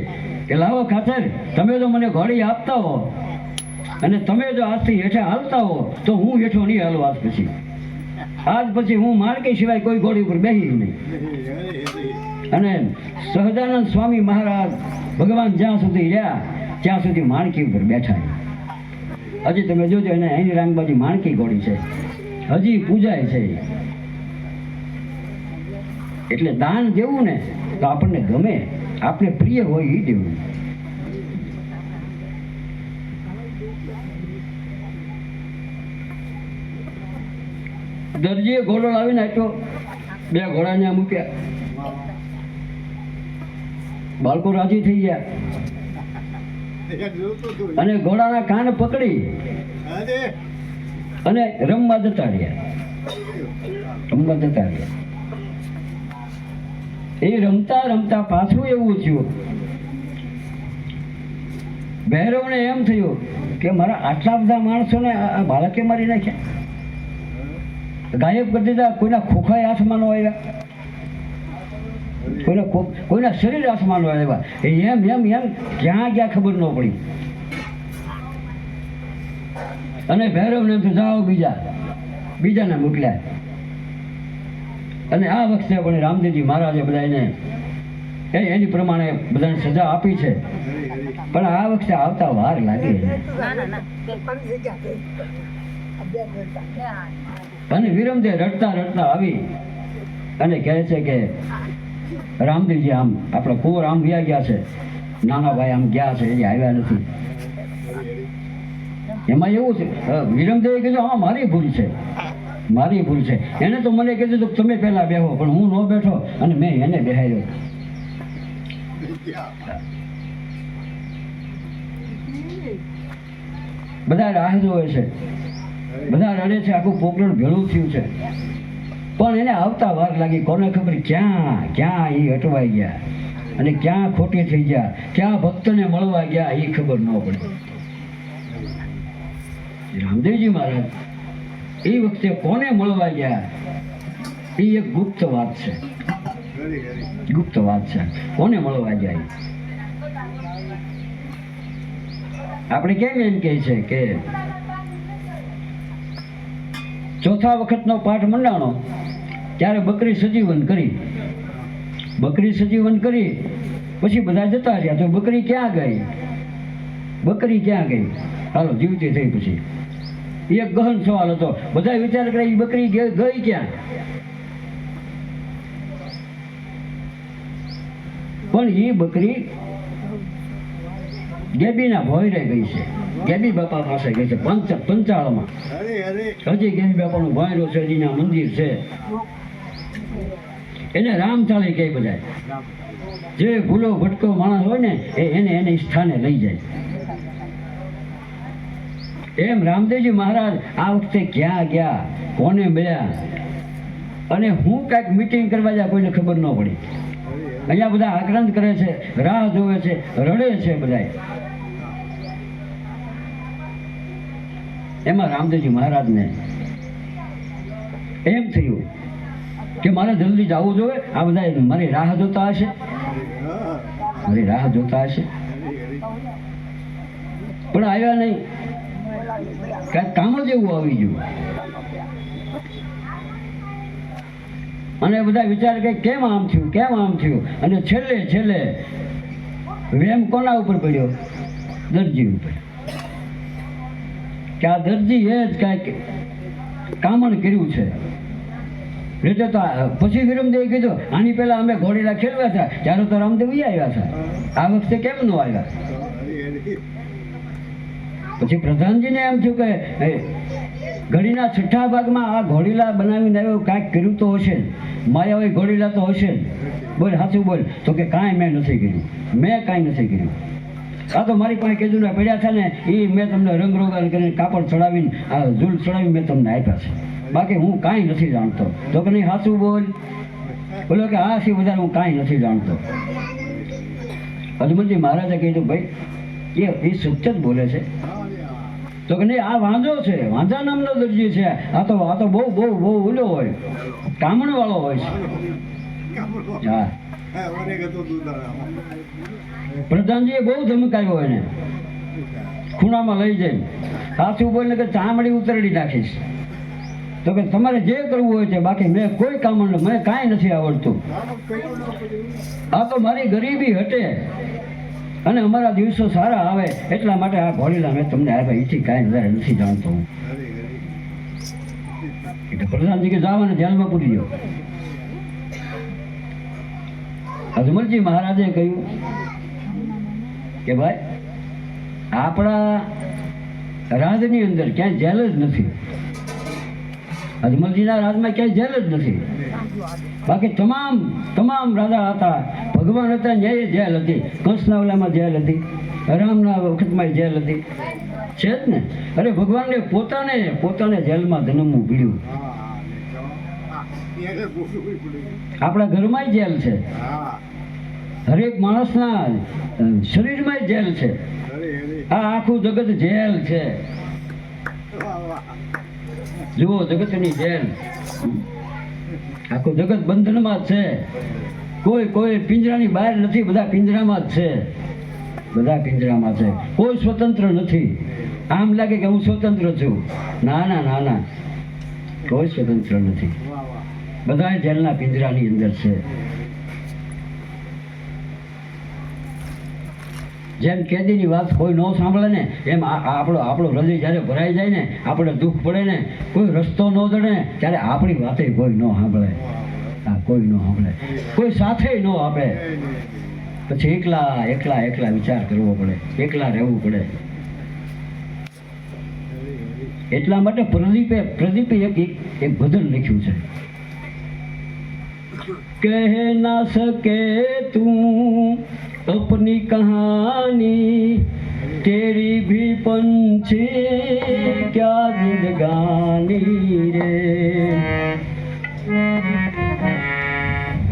કે લાવો ખાતર, તમે જો મને ઘોડી આપતા હો અને તમે જો આજથી હેઠા હાલતા હો તો હું હેઠો નહીં હાલું. આજ પછી હું માણકી સિવાય કોઈ ઘોડી ઉપર બેસી નહીં. અને સહજાનંદ સ્વામી મહારાજ ભગવાન જ્યાં સુધી રહ્યા ત્યાં સુધી માણકી ઉપર બેઠા. હજી તમે જોજો, એને એની રાંગબાજી માણકી ઘોડી છે, હજી પૂજાય છે. એટલે દાન દેવું ને તો આપણને ગમે, આપણે પ્રિય હોય એ દેવું. દરજીએ ઘોડો લાવીને આપ્યો, 2 ઘોડા ત્યાં મૂક્યા. બાળકો રાજી થઈ ગયા અને ઘોડાના કાન પકડી અને રમવા જતા રહ્યા. એ રમતા રમતા પાછું એવું થયું, ભૈરવને એમ થયું કે મારા આટલા બધા માણસોને આ બાળકે મારી નાખ્યા, ગાયબ કરી દીધા. કોઈના ખોખાય હાથમાં ન આવ્યા, કોઈના શરીર હાથમાં ન આવ્યા. એમ ક્યાં ગયા ખબર ન પડી. અને ભૈરવને એમ જાઓ બીજાને મોકલ્યા. અને આ વખતે પણ રામદેવજી મહારાજે બધાને એની પ્રમાણે બધાને સજા આપી છે. પણ આ વખતે આવતા વાર લાગી. અને વિરમદેવ રડતા આવી અને કહે છે કે રામદેવજી આમ આપણા કુંવર આમ વ્યા ગયા છે, નાના ભાઈ આમ ગયા છે, એ આવ્યા નથી. એમાં એવું છે, વિરમદેવે કીધું આમાં મારી ભૂલ છે. એને તો મને કીધું કે તમે પહેલા બેહો, પણ હું ન બેઠો અને મેં એને બેહાડ્યો. બધા રાહ જોવે છે, બધા રડે છે, આખું પોકરણ ભેળું થયું છે. પણ એને આવતા વાર લાગી. કોને ખબર ક્યાં એ અટવાઈ ગયા અને ક્યાં ખોટી થઈ ગયા, ક્યાં ભક્તને મળવા ગયા એ ખબર ન પડી. રામદેવજી મહારાજ એ વખતે કોને મળવા ગયા એ એક ગુપ્ત વાત છે. કોને મળવા ગયા આપણે કેમ એમ કહે છે કે ચોથા વખતનો પાઠ મંડાણો ત્યારે બકરી સજીવન કરી પછી બધા જતા રહ્યા. તો બકરી ક્યાં ગઈ? હાલો જીવતી થઈ. પછી એક ગહન સવાલ હતો. બધા વિચાર કરે એ બકરી ગઈ ક્યાં? પણ એ બકરી ગેબીના ભોયરે ગઈ છે. ગેબી બાપા પાસે ગઈ છે પંચાળમાં. હજી ગેબી બાપાનું ભોયરો છે, હજીના મંદિર છે. એને રામચાળી કહે. બધા જે ભૂલો ભટકો માણસ હોય ને એને સ્થાને લઈ જાય. એમ રામદેવજી મહારાજ આ વખતે ક્યાં ગયા, કોને મળ્યા અને હું કાંઈક મીટિંગ કરવા જાય કોઈને ખબર ન પડી. અહીંયા બધા આક્રાંત કરે છે, રાહ જોવે છે, રડે છે બધા. એમાં રામદેવજી મહારાજને એમ થયું કે મારે જલ્દી જવું જોઈએ. આ બધા મારી રાહ જોતા હશે, પણ આવ્યા નહીં. કાંઈક કામ જ એવું આવી ગયું. અને બધા વિચાર કે કેમ આમ થયું. અને છેલ્લે વેમ કોના ઉપર પડ્યો? દરજી ઉપર. કે આ દરજી એ જ કાંઈક કામણ કર્યું છે. રીતે તો પછી વિરમદેવે કીધું આની પહેલા અમે ઘોડીલા ખેલવા હતા ત્યારે તો રામદેવ આવ્યા હતા, આ વખતે કેમ ન આવ્યા? પછી પ્રધાનજીને એમ થયું કે ઘડીના છઠ્ઠા ભાગમાં આ ઘોડીલા બનાવીને આવ્યો, કાંઈક કર્યું તો હશે, માયાવી ઘોડીલા તો હશે. બોલ સાચું બોલ. તો કે કાંઈ મેં કાંઈ નથી કર્યું. આ તો મારી પાસે કીધું ને પડ્યા છે ને એ મેં તમને રંગરોગાન કરીને કાપડ ચડાવીને આ ઝૂલ ચડાવીને મેં તમને આપ્યા છે, બાકી હું કાંઈ નથી જાણતો. તો કે નહીં સાચું બોલ. બોલો કે હા સી વધારે હું કાંઈ નથી જાણતો. અજમલજી મહારાજે કીધું ભાઈ એ સત્ય જ બોલે છે. તો કે નહીં આ વાંધો છે, વાંધા નામનો દરજી છે. આ તો બહુ ઓલો હોય, કામણ વાળો હોય છે. હા, પ્રધાનજીએ બહુ ધમકાવ્યો એને, ખૂણામાં લઈ જઈ. સાચું બોલે કે ચામડી ઉતરડી નાખીશ. તો કે તમારે જે કરવું હોય છે, બાકી મેં કોઈ કામણ, મને કાંઈ નથી આવડતું. આ તો મારી ગરીબી હટે અને અમારા દિવસો સારા આવે એટલા માટે આ ઘોડીલા મેં તમને આપ્યા, એથી કાંઈ વધારે નથી જાણતો હું. એટલે પ્રધાનજી કે જાવ અને જેલમાં પૂરી ગયો. અજમલજી મહારાજે કહ્યું કે ભાઈ આપણા રાજની અંદર ક્યાંય જેલ જ નથી. અજમલજીના રાજમાં ક્યાંય જેલ જ નથી. બાકી તમામ રાજા હતા, ભગવાન હતા ન્યાય જેલ હતી, કંસના ઓલામાં જેલ હતી, રામના વખતમાં જેલ હતી, છે જ ને. અરે ભગવાનને પોતાને જેલમાં જન્મવું પડ્યું. આપણા ઘરમાં જેલ છે, હરેક માણસના શરીરમાં જેલ છે. આ આખું જગત જેલ છે. જુઓ જગતની જેલ, આખું જગત બંધનમાં જ છે. કોઈ પિંજરાની બહાર નથી, બધા પિંજરામાં જ છે. કોઈ સ્વતંત્ર નથી. આમ લાગે કે હું સ્વતંત્ર છું. ના ના ના ના, કોઈ સ્વતંત્ર નથી. બધા જેલના પિંજરાની અંદર છે. જેમ કેદીની વાત કોઈ ન સાંભળે ને, એમ આપણો હૃદય જ્યારે ભરાઈ જાય ને, આપણે દુઃખ પડે ને, કોઈ રસ્તો ન જડે ને, ત્યારે આપણી વાતે કોઈ ન સાંભળે. કોઈ ન સાંભળે, કોઈ સાથે ન આપે. પછી એકલા વિચાર કરવો પડે, એકલા રહેવું પડે. એટલા માટે પ્રદીપે એક ભજન લખ્યું છે. કહ ના સકે તું अपनी कहानी, तेरी भी पंछी क्या जिंदगानी रे.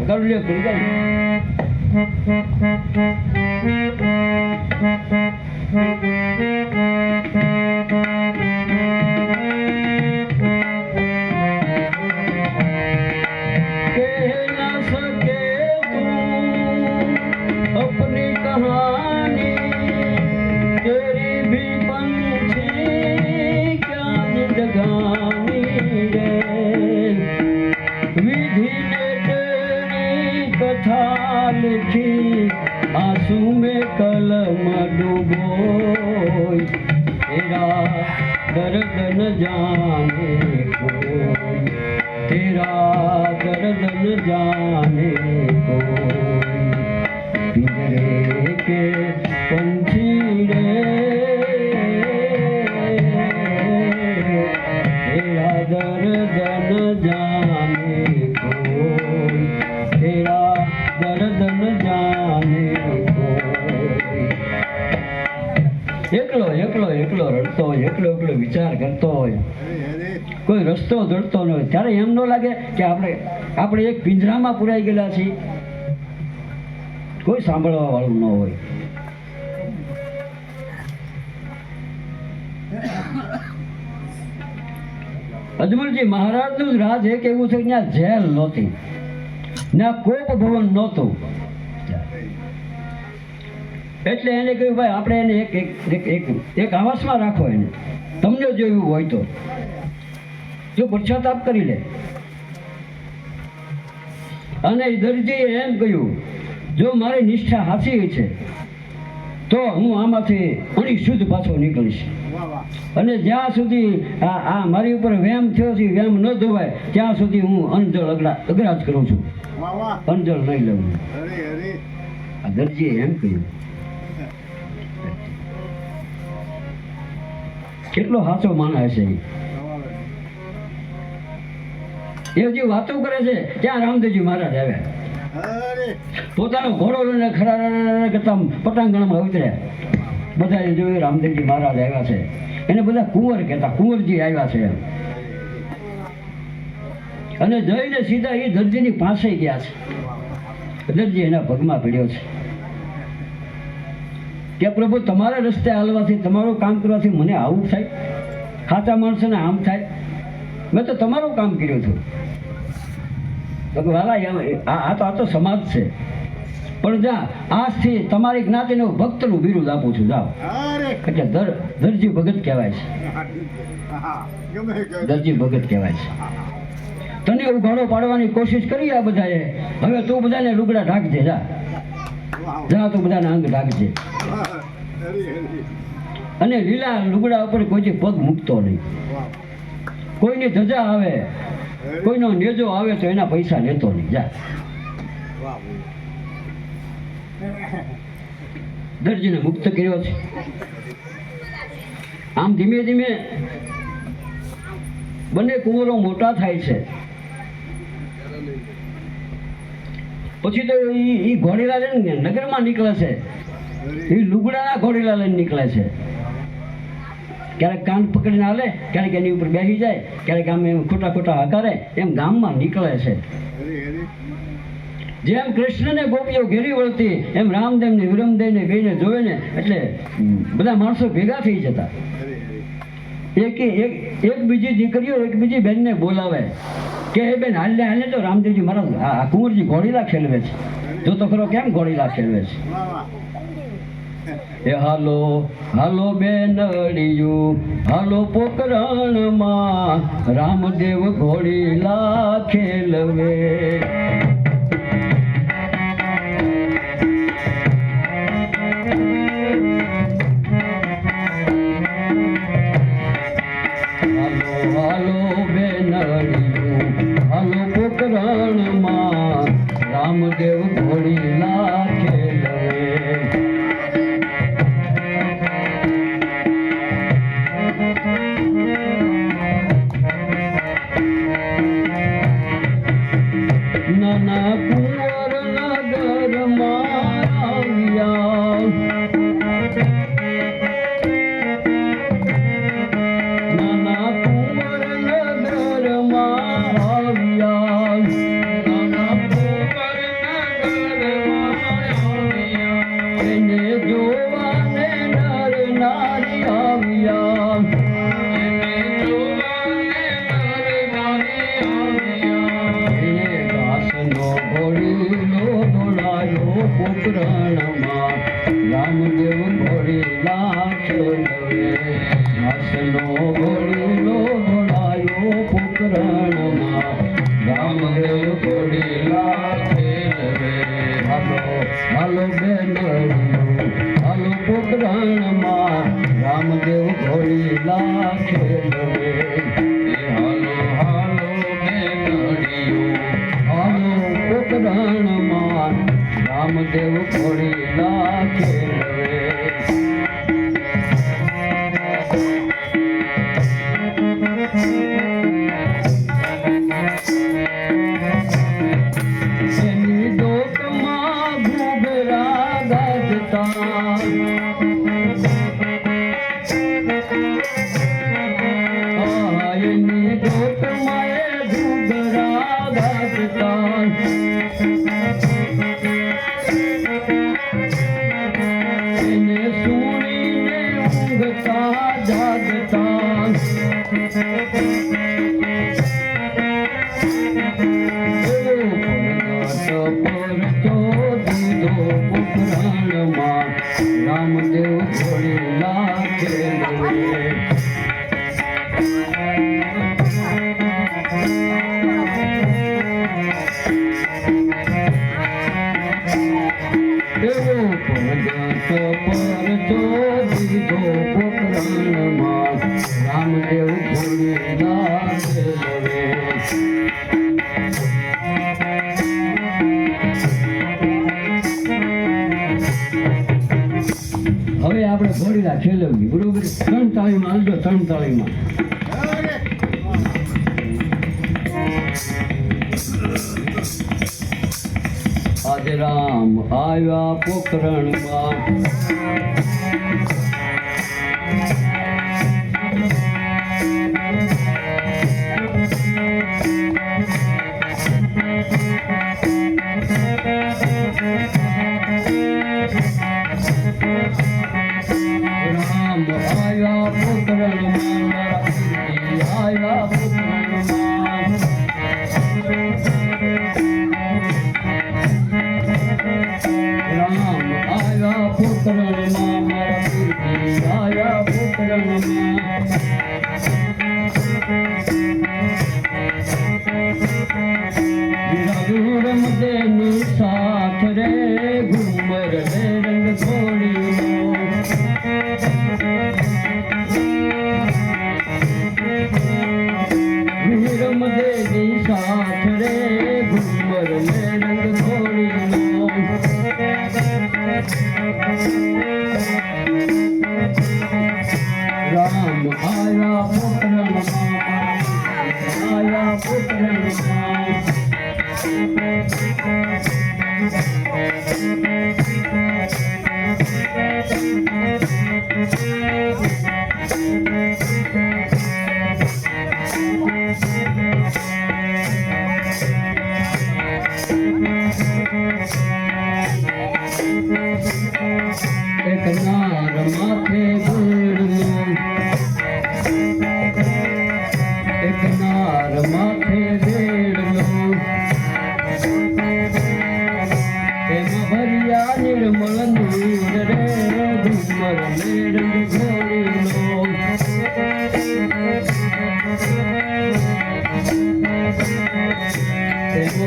कर लो खुल गई. आंसू में कलम डूबोई, तेरा दर्द न जाने कोई, तेरा दर्द न जाने कोई. पिंजरे के पंछी रे, तेरा दर्द न जाने कोई, तेरा दर्द न जाने कोई. એકલો રડતો હોય, એકલો વિચાર કરતો હોય, કોઈ રસ્તો જડતો ન હોય, ત્યારે એમ ન લાગે કે આપણે એક પિંજરામાં પુરાઈ ગયેલા છીએ, કોઈ સાંભળવા વાળું ન હોય. અજમલજી મહારાજનું જ રાજ એક એવું છે, ત્યાં જેલ નહોતી, ના કોપ ભવન નહોતું. એટલે એને કહ્યું ભાઈ આપણે એને એક આવાસમાં રાખો. એને તમને જોયું હોય તો જો પશ્ચાતાપ કરી લે. અને દરજીએ એમ કહ્યું, જો મારી નિષ્ઠા સાચી છે તો હું આમાંથી અણી શુદ્ધ પાછો નીકળીશ. અને જ્યાં સુધી આ મારી ઉપર વેમ થયો છે, વેમ ન ધોવાય ત્યાં સુધી હું અંજળ અગ્રાજ કરું છું, અંજળ નહીં લઉં. આ દરજીએ એમ કહ્યું. કેટલો સાચો માણસ છે એ જે વાતો કરે છે. ત્યાં રામદેવજી મહારાજ આવ્યા, પોતાનો ઘોડો લઈને ખરા કરતા પટાંગણમાં ઉતર્યા. બધા જોયું રામદેવજી મહારાજ આવ્યા છે, એને બધા કુંવર કહેતા, કુંવરજી આવ્યા છે. અને જઈને સીધા એ દરજીની પાસે ગયા છે. દરજી એના પગમાં પડ્યો છે કે પ્રભુ તમારા રસ્તે હાલવાથી, તમારું કામ કરવાથી મને આવું થાય, ખાતા માણસોને આમ થાય. મેં તો તમારું કામ કર્યું હતું. તો વાલા આ તો સમાજ છે, પણ જા આજથી તમારી જ્ઞાતિનું ભક્તનું બિરુદ આપું છું, જાઓ. એટલે દરજી ભગત કહેવાય છે, દરજી ભગત કહેવાય છે. તને ઉઘાડો પાડવાની કોશિશ કરી આ બધાએ, હવે તું બધાને લુગડા ઢાંકજે, જા તું બધાને અંગ ઢાંકજે. અને લીલા લુગડા ઉપર કોઈ પગ મૂકતો નહીં. કોઈની ધજા આવે, કોઈનો નેજો આવે તો એના પૈસા લેતો નહીં, જા. દરજીને મુક્ત કર્યો છે. આમ ધીમે ધીમે બંને કુંવરો મોટા થાય છે. પછી તો એ ઘોડીલા લઈને નગરમાં નીકળે છે. એ લુગડાના ઘોડીલા લઈને નીકળે છે. ક્યારેક કાન પકડીને હાલે, ક્યારેક એની ઉપર બેસી જાય, ક્યારેક આમ એમ ખોટા હકારે, એમ ગામમાં નીકળે છે. જેમ કૃષ્ણને ગોપીઓ ઘેરી વળતી, એમ રામદેવને વિરમદેવને બેને જોવે ને એટલે બધા માણસો ભેગા થઈ જતા. એક બીજી દીકરીઓ એક બીજી બેનને બોલાવે કે એ બેન હાલે તો રામદેવજી મહારાજ આ કુંવરજી ઘોડીલા ખેલવે છે, જો તો ખરો કેમ ઘોડીલા ખેલવે છે. એ હાલો હાલો બેનડિયું હાલો પોકરણમાં રામદેવ ઘોડીલા ખેલવે. હાલો બેનડિયું હાલો પોકરણમાં રામદેવ ઘોડીલા ખેલવે. નાના કુંવર નગરમાં આવ્યા નાના કુંવર નગરમાં આવ્યા નાના કુંવર નગરમાં આવ્યા એને જોવાને નર નારી આવ્યા એને જોવાને નર નારી આવ્યા. ઘાસનો ઘોડીલો દોડાયો પોકરણમાં રામદેવ ઘોડીલા ખેલવે. ઘાસનો ઘોડીલો દોડાયો પોકરણમાં રામદેવ ઘોડીલા ખેલવે. હાલો હાલો બેનડિયું હાલો પોકરણમાં રામદેવ ઘોડીલા ખેલવે. હાલો હાલો બેનડિયું હાલો પોકરણમાં રામદેવ ઘોડીલા ખેલવે. એની ડોકમાં ઘૂઘરા ગાજતા એની ડોકમાં એ ઘૂઘરા ગાજતા એને સુણીને ઊંઘતા જાગતા પોકરણમાં રામદેવ ઘોડીલા ખેલવે. એવો પરગટ પરચો દીધો પોકરણમાં રામદેવ ઘોડીલા ખેલવે. હવે આપણે ઘોડીલા ખેલવી બરોબર. 3 તાળીમાં હાલજો 3 તાળીમાં. આજે રામ આવ્યા પોકરણમાં રામ આવ્યા પોકરણમાં મારા પીરજી આવ્યા પોકરણમાં. રામ આવ્યા પોકરણમાં મારા પીરજી આવ્યા પોકરણમાં. રમદેની સાથ રે ઘુમર રે રંગ ઘોડીનો. રમદેની સાથ રે ઘુમર રે રંગ ઘોડીનો. રામ આવ્યા પોકરણમાં આવ્યા પોકરણમાં. એક નાર માથે બેડલો એક નાર માથે બેડલો એમાં ભર્યા નિર્મળ નૂર રે ઘુમર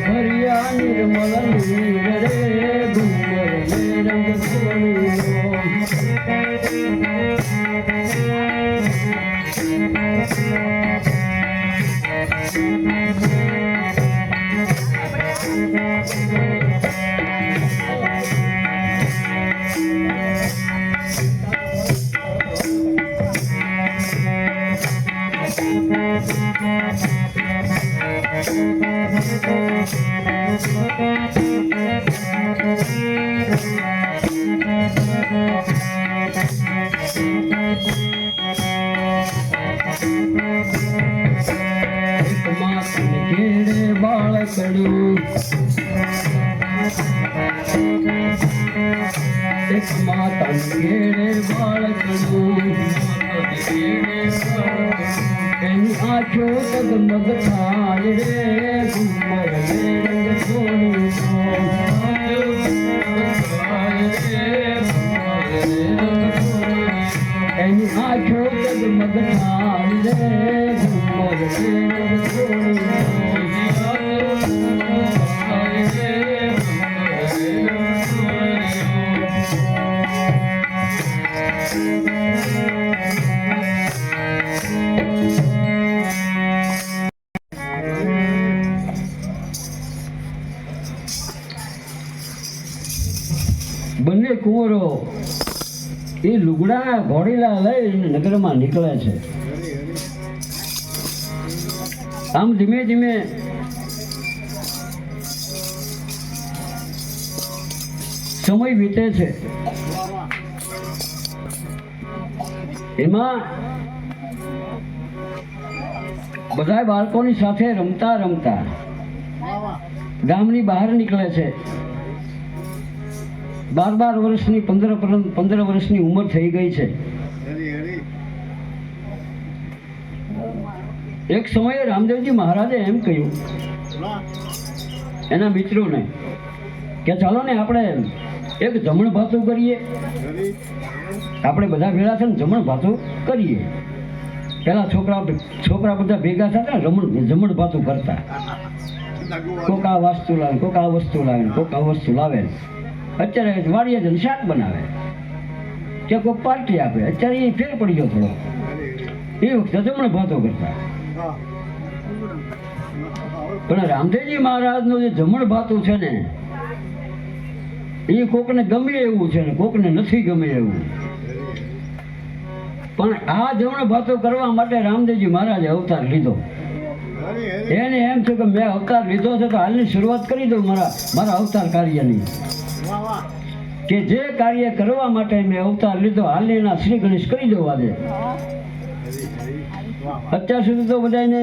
ભર્યા નિર્મલ નીર રે ઘુમર ને રંગ સોનીયો. એક માતા ઘેરે બાળકડું, એની આંખો તગમગ થાય રે ઘુમર ને રંગ સોનીયો. એની આંખો તગમગ થાય રે ઘુમર ને રંગ સોનીયો. બંને કુંવરો એ લુગડા ઘોડીલા લઈને નગરમાં નીકળે છે. આમ ધીમે ધીમે સમય વીતે છે. એમાં બધા બાળકોની સાથે રમતા રમતા ગામની બહાર નીકળે છે. 12 વર્ષની 15 વર્ષની ઉંમર થઈ ગઈ છે. એક સમયે રામદેવજી મહારાજે એમ કહ્યું એના મિત્રોને કે ચાલો ને આપણે એક જમણ ભાતું કરીએ. આપણે બધા ભેળા છે ને જમણ ભાતું કરીએ. પેલા છોકરા બધા ભેગા થતા જમણ ભાતું કરતા. કોક આ વસ્તુ લાવે, કોક આ વસ્તુ લાવે, કોક આ વસ્તુ લાવે. અત્યારે વાડીએ જઈને શાક બનાવે કે કોઈ પાર્ટી આપે. અત્યારે એ ફેર પડી ગયો થોડો. એ વખતે જમણ ભાતો કરતા. પણ રામદેવજી મહારાજનું જે જમણ ભાતું છે ને એ કોકને ગમે એવું છે ને કોકને નથી ગમે એવું. પણ આ જમણ ભાતો કરવા માટે રામદેવજી મહારાજે અવતાર લીધો. એને એમ છે કે મેં અવતાર લીધો છે તો હાલની શરૂઆત કરી દઉં મારા અવતાર કાર્યની. કે જે કાર્ય કરવા માટે મેં અવતાર લીધો હાલના શ્રી ગણેશ કરી દો આજે. અત્યાર સુધી તો બધાને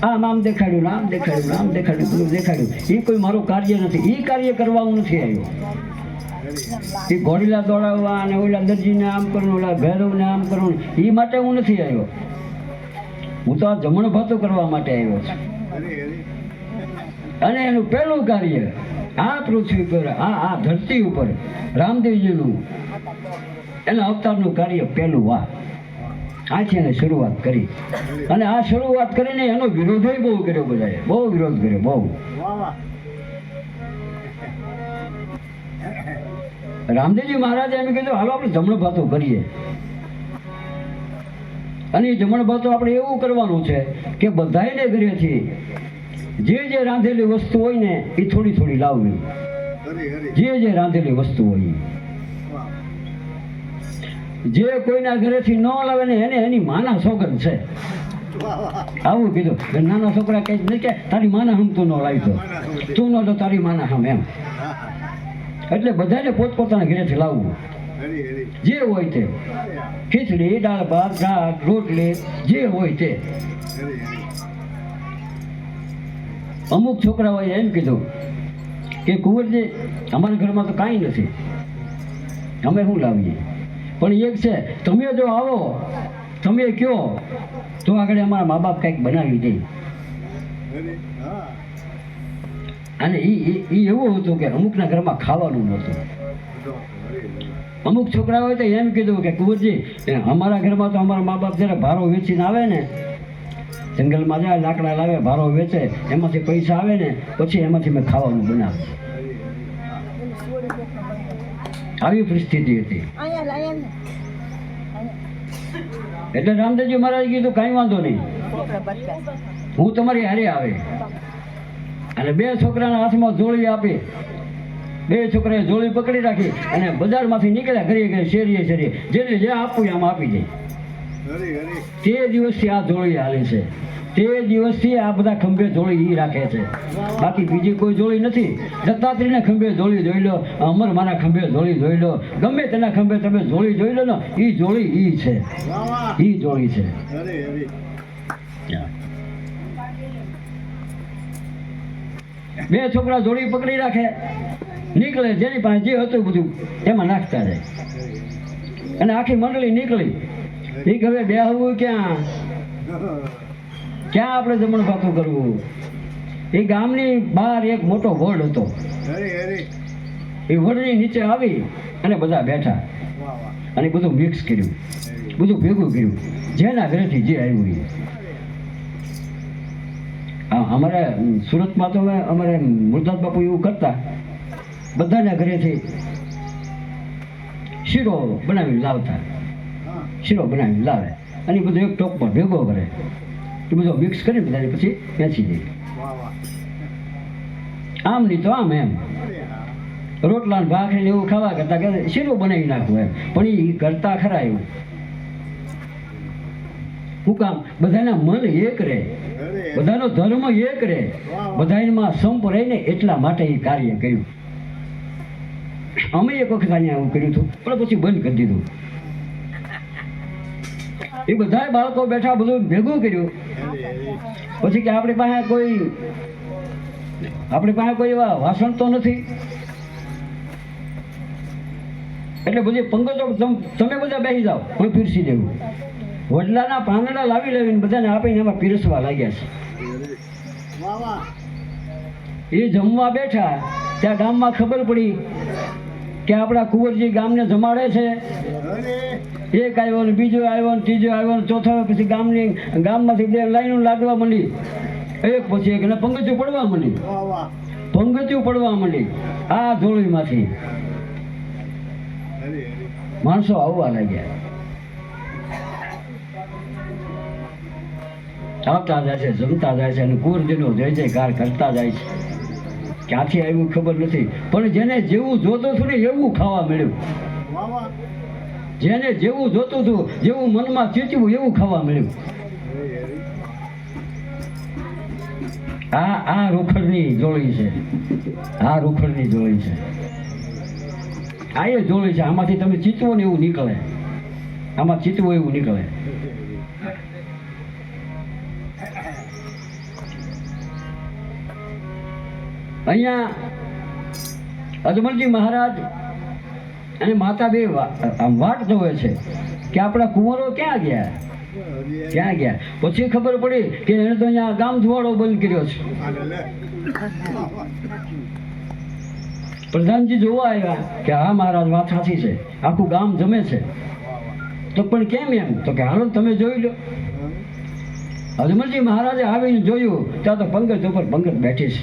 આમ દેખાડ્યું, આમ દેખાડ્યું, આમ દેખાડ્યું, બધું દેખાડ્યું. એ કોઈ મારું કાર્ય નથી. એ કાર્ય કરવા હું નથી આવ્યો. એ ઘોડીલા દોડાવવા અને ઓલા દરજીને આમ કરવું, ઓલા ભૈરવને આમ કરવું, એ માટે હું નથી આવ્યો. હું તો આ જમણ ભાતો કરવા માટે આવ્યો છું. અને એનું પહેલું કાર્ય આ પૃથ્વી પર, આ ધરતી ઉપર રામદેવજીનું એના અવતારનું કાર્ય પહેલું આથી એને શરૂઆત કરી. અને આ શરૂઆત કરીને એનો વિરોધ બહુ કર્યો. બધાએ બહુ વિરોધ કર્યો. બહુ રામદેવજી મહારાજે એમ કીધું હાલો આપણે જમણ ભાતો કરીએ. અને એ જમણ ભાતો આપણે એવું કરવાનું છે કે બધાને ઘરેથી જે રાંધેલી વસ્તુ હોય ને એ થોડી થોડી લાવવી. જે રાંધેલી વસ્તુ હોય જે કોઈના ઘરેથી ન લાવે ને એને એની માના સોગંદ છે. આવું કીધું. નાના છોકરા કઈ નહીં કે તારી માના હમ તું ન લાવી દો, તું ન લો તારી માના હમ એમ. એટલે બધાને પોતપોતાના ઘરેથી લાવવું. જે હોય તે ખીચડી, દાળ ભાત, શાક, રોટલી જે હોય તે. અમુક છોકરાઓએ એમ કીધું કે કુંવરજી અમારા ઘરમાં તો કાંઈ નથી, અમે શું લાવીએ? પણ એક છે, તમે જો આવો, તમે કહો તો આગળ અમારા મા બાપ કંઈક બનાવી દે. અને એ એવું હતું કે અમુકના ઘરમાં ખાવાનું નહોતું. અમુક છોકરાઓએ તો એમ કીધું કે કુંવરજી અમારા ઘરમાં તો અમારા મા બાપ જયારે ભારો વેચીને આવે ને જંગલમાં જાય, લાકડા લાવે, ભારો વેચે, એમાંથી પૈસા આવે ને પછી એમાંથી મેં ખાવાનું બનાવે. આવી પરિસ્થિતિ હતી. એટલે રામદેવજી મહારાજ કીધું કાંઈ વાંધો નહીં, હું તમારી હારે આવે. અને 2 છોકરાના હાથમાં જોડી આપી, 2 છોકરાએ જોડી પકડી રાખી અને બજારમાંથી નીકળ્યા ઘરે ઘરે, શેરીએ શેરીએ, જેને જે આપવું આમ આપી દે. તે દિવસથી આ જોડી હાલે છે. તે દિવસથી આ બધા ખંભે જોડી ઈ રાખે છે. બાકી બીજી કોઈ જોડી નથી. દત્તાત્રેયના ખંભે જોડી જોઈ લો, અમર માના ખંભે જોડી જોઈ લો, ગમે તેના ખંભે તમે જોડી જોઈ લો ને, ઈ જોડી ઈ છે, ઈ જોડી છે. બે છોકરા જોડી પકડી રાખે, નીકળે, જેની પાસે જે હતું બધું એમાં નાખતા જાય. અને આખી મંડળી નીકળી. એ હવે બેહવું ક્યાં, ક્યાં આપણે જમણ ભાતું કરવું? એ ગામની બહાર એક મોટો વડ હતો. એ વડની નીચે આવી અને બધા બેઠા અને બધું મિક્સ કર્યું, બધું ભેગું કર્યું, જેના ઘરેથી જે આવ્યું એ. અમારે સુરતમાં તો અમારે મુરદાસ બાપુ એવું કરતા, બધાના ઘરેથી શીરો બનાવીને લાવતા, શીરો બનાવીને લાવે અને બધું એક ટોપમાં ભેગો કરે, એ બધો મિક્સ કરી બધાને પછી વેચી દે. આમ નહીં તો આમ, એમ રોટલા ને ભાખરી એવું ખાવા કરતા કે શીરો બનાવી નાખવું એમ. પણ એ કરતા ખરા એવું. શું કામ? બધાના મન એક રહે, બધાનો ધર્મ એક રહે, બધામાં સંપ રહે ને, એટલા માટે એ કાર્ય કર્યું. અમે એક વખત અહીંયા એવું કર્યું હતું, પણ પછી બંધ કરી દીધું. એ બધા બાળકો બેઠા, બધું ભેગું કર્યું. પછી કે આપણી પાસે કોઈ એવા વાસણ તો નથી, એટલે બધી પંગતો તમે બધા બેસી જાઓ, કોઈ પીરસી દેવું. વડલાના પાંદડા લાવીને બધાને આપીને એમાં પીરસવા લાગ્યા છે. એ જમવા બેઠા ત્યાં ગામમાં ખબર પડી કે આપણા કુંવરજી ગામને જમાડે છે. એક આવ્યો ને બીજો આવ્યો ને ત્રીજો આવ્યો ને ચોથો, પછી ગામમાંથી 2 લાઈનો લાગવા માંડી, એક પછી એક, અને પંગતિયું પડવા માંડી આ જોડીમાંથી. માણસો આવવા લાગ્યા, આવતા જાય છે, જમતા જાય છે, અને કુંવરજીનો જય જયકાર કરતા જાય છે. ક્યાંથી આવ્યું ખબર નથી, પણ જેને જેવું જોતું હતું ને એવું ખાવા મળ્યું. જેને જેવું જોતું હતું, જેવું મનમાં ચીચવું એવું ખાવા મળ્યું. આ રૂખડની જોડી છે, આ રૂખડની જોડી છે, આ એ જોડી છે. આમાંથી તમે ચીચવો ને એવું નીકળે, આમાં ચીચવો એવું નીકળે. અહીંયા અજમલજી મહારાજ અને માતા બે વાટ જોવે છે કે આપણા કુંવરો ક્યાં ગયા. પછી ખબર પડી કે એને તો અહીંયા ગામ ધુવાડો બંધ કર્યો છે. પ્રધાનજી જોવા આવ્યા કે હા મહારાજ, વાત સાચી છે, આખું ગામ જમે છે. તો પણ કેમ એમ? તો કે હાલો તમે જોઈ લો. અજમલજી મહારાજે આવીને જોયું ત્યાં તો પંગત ઉપર પંગત બેઠી છે.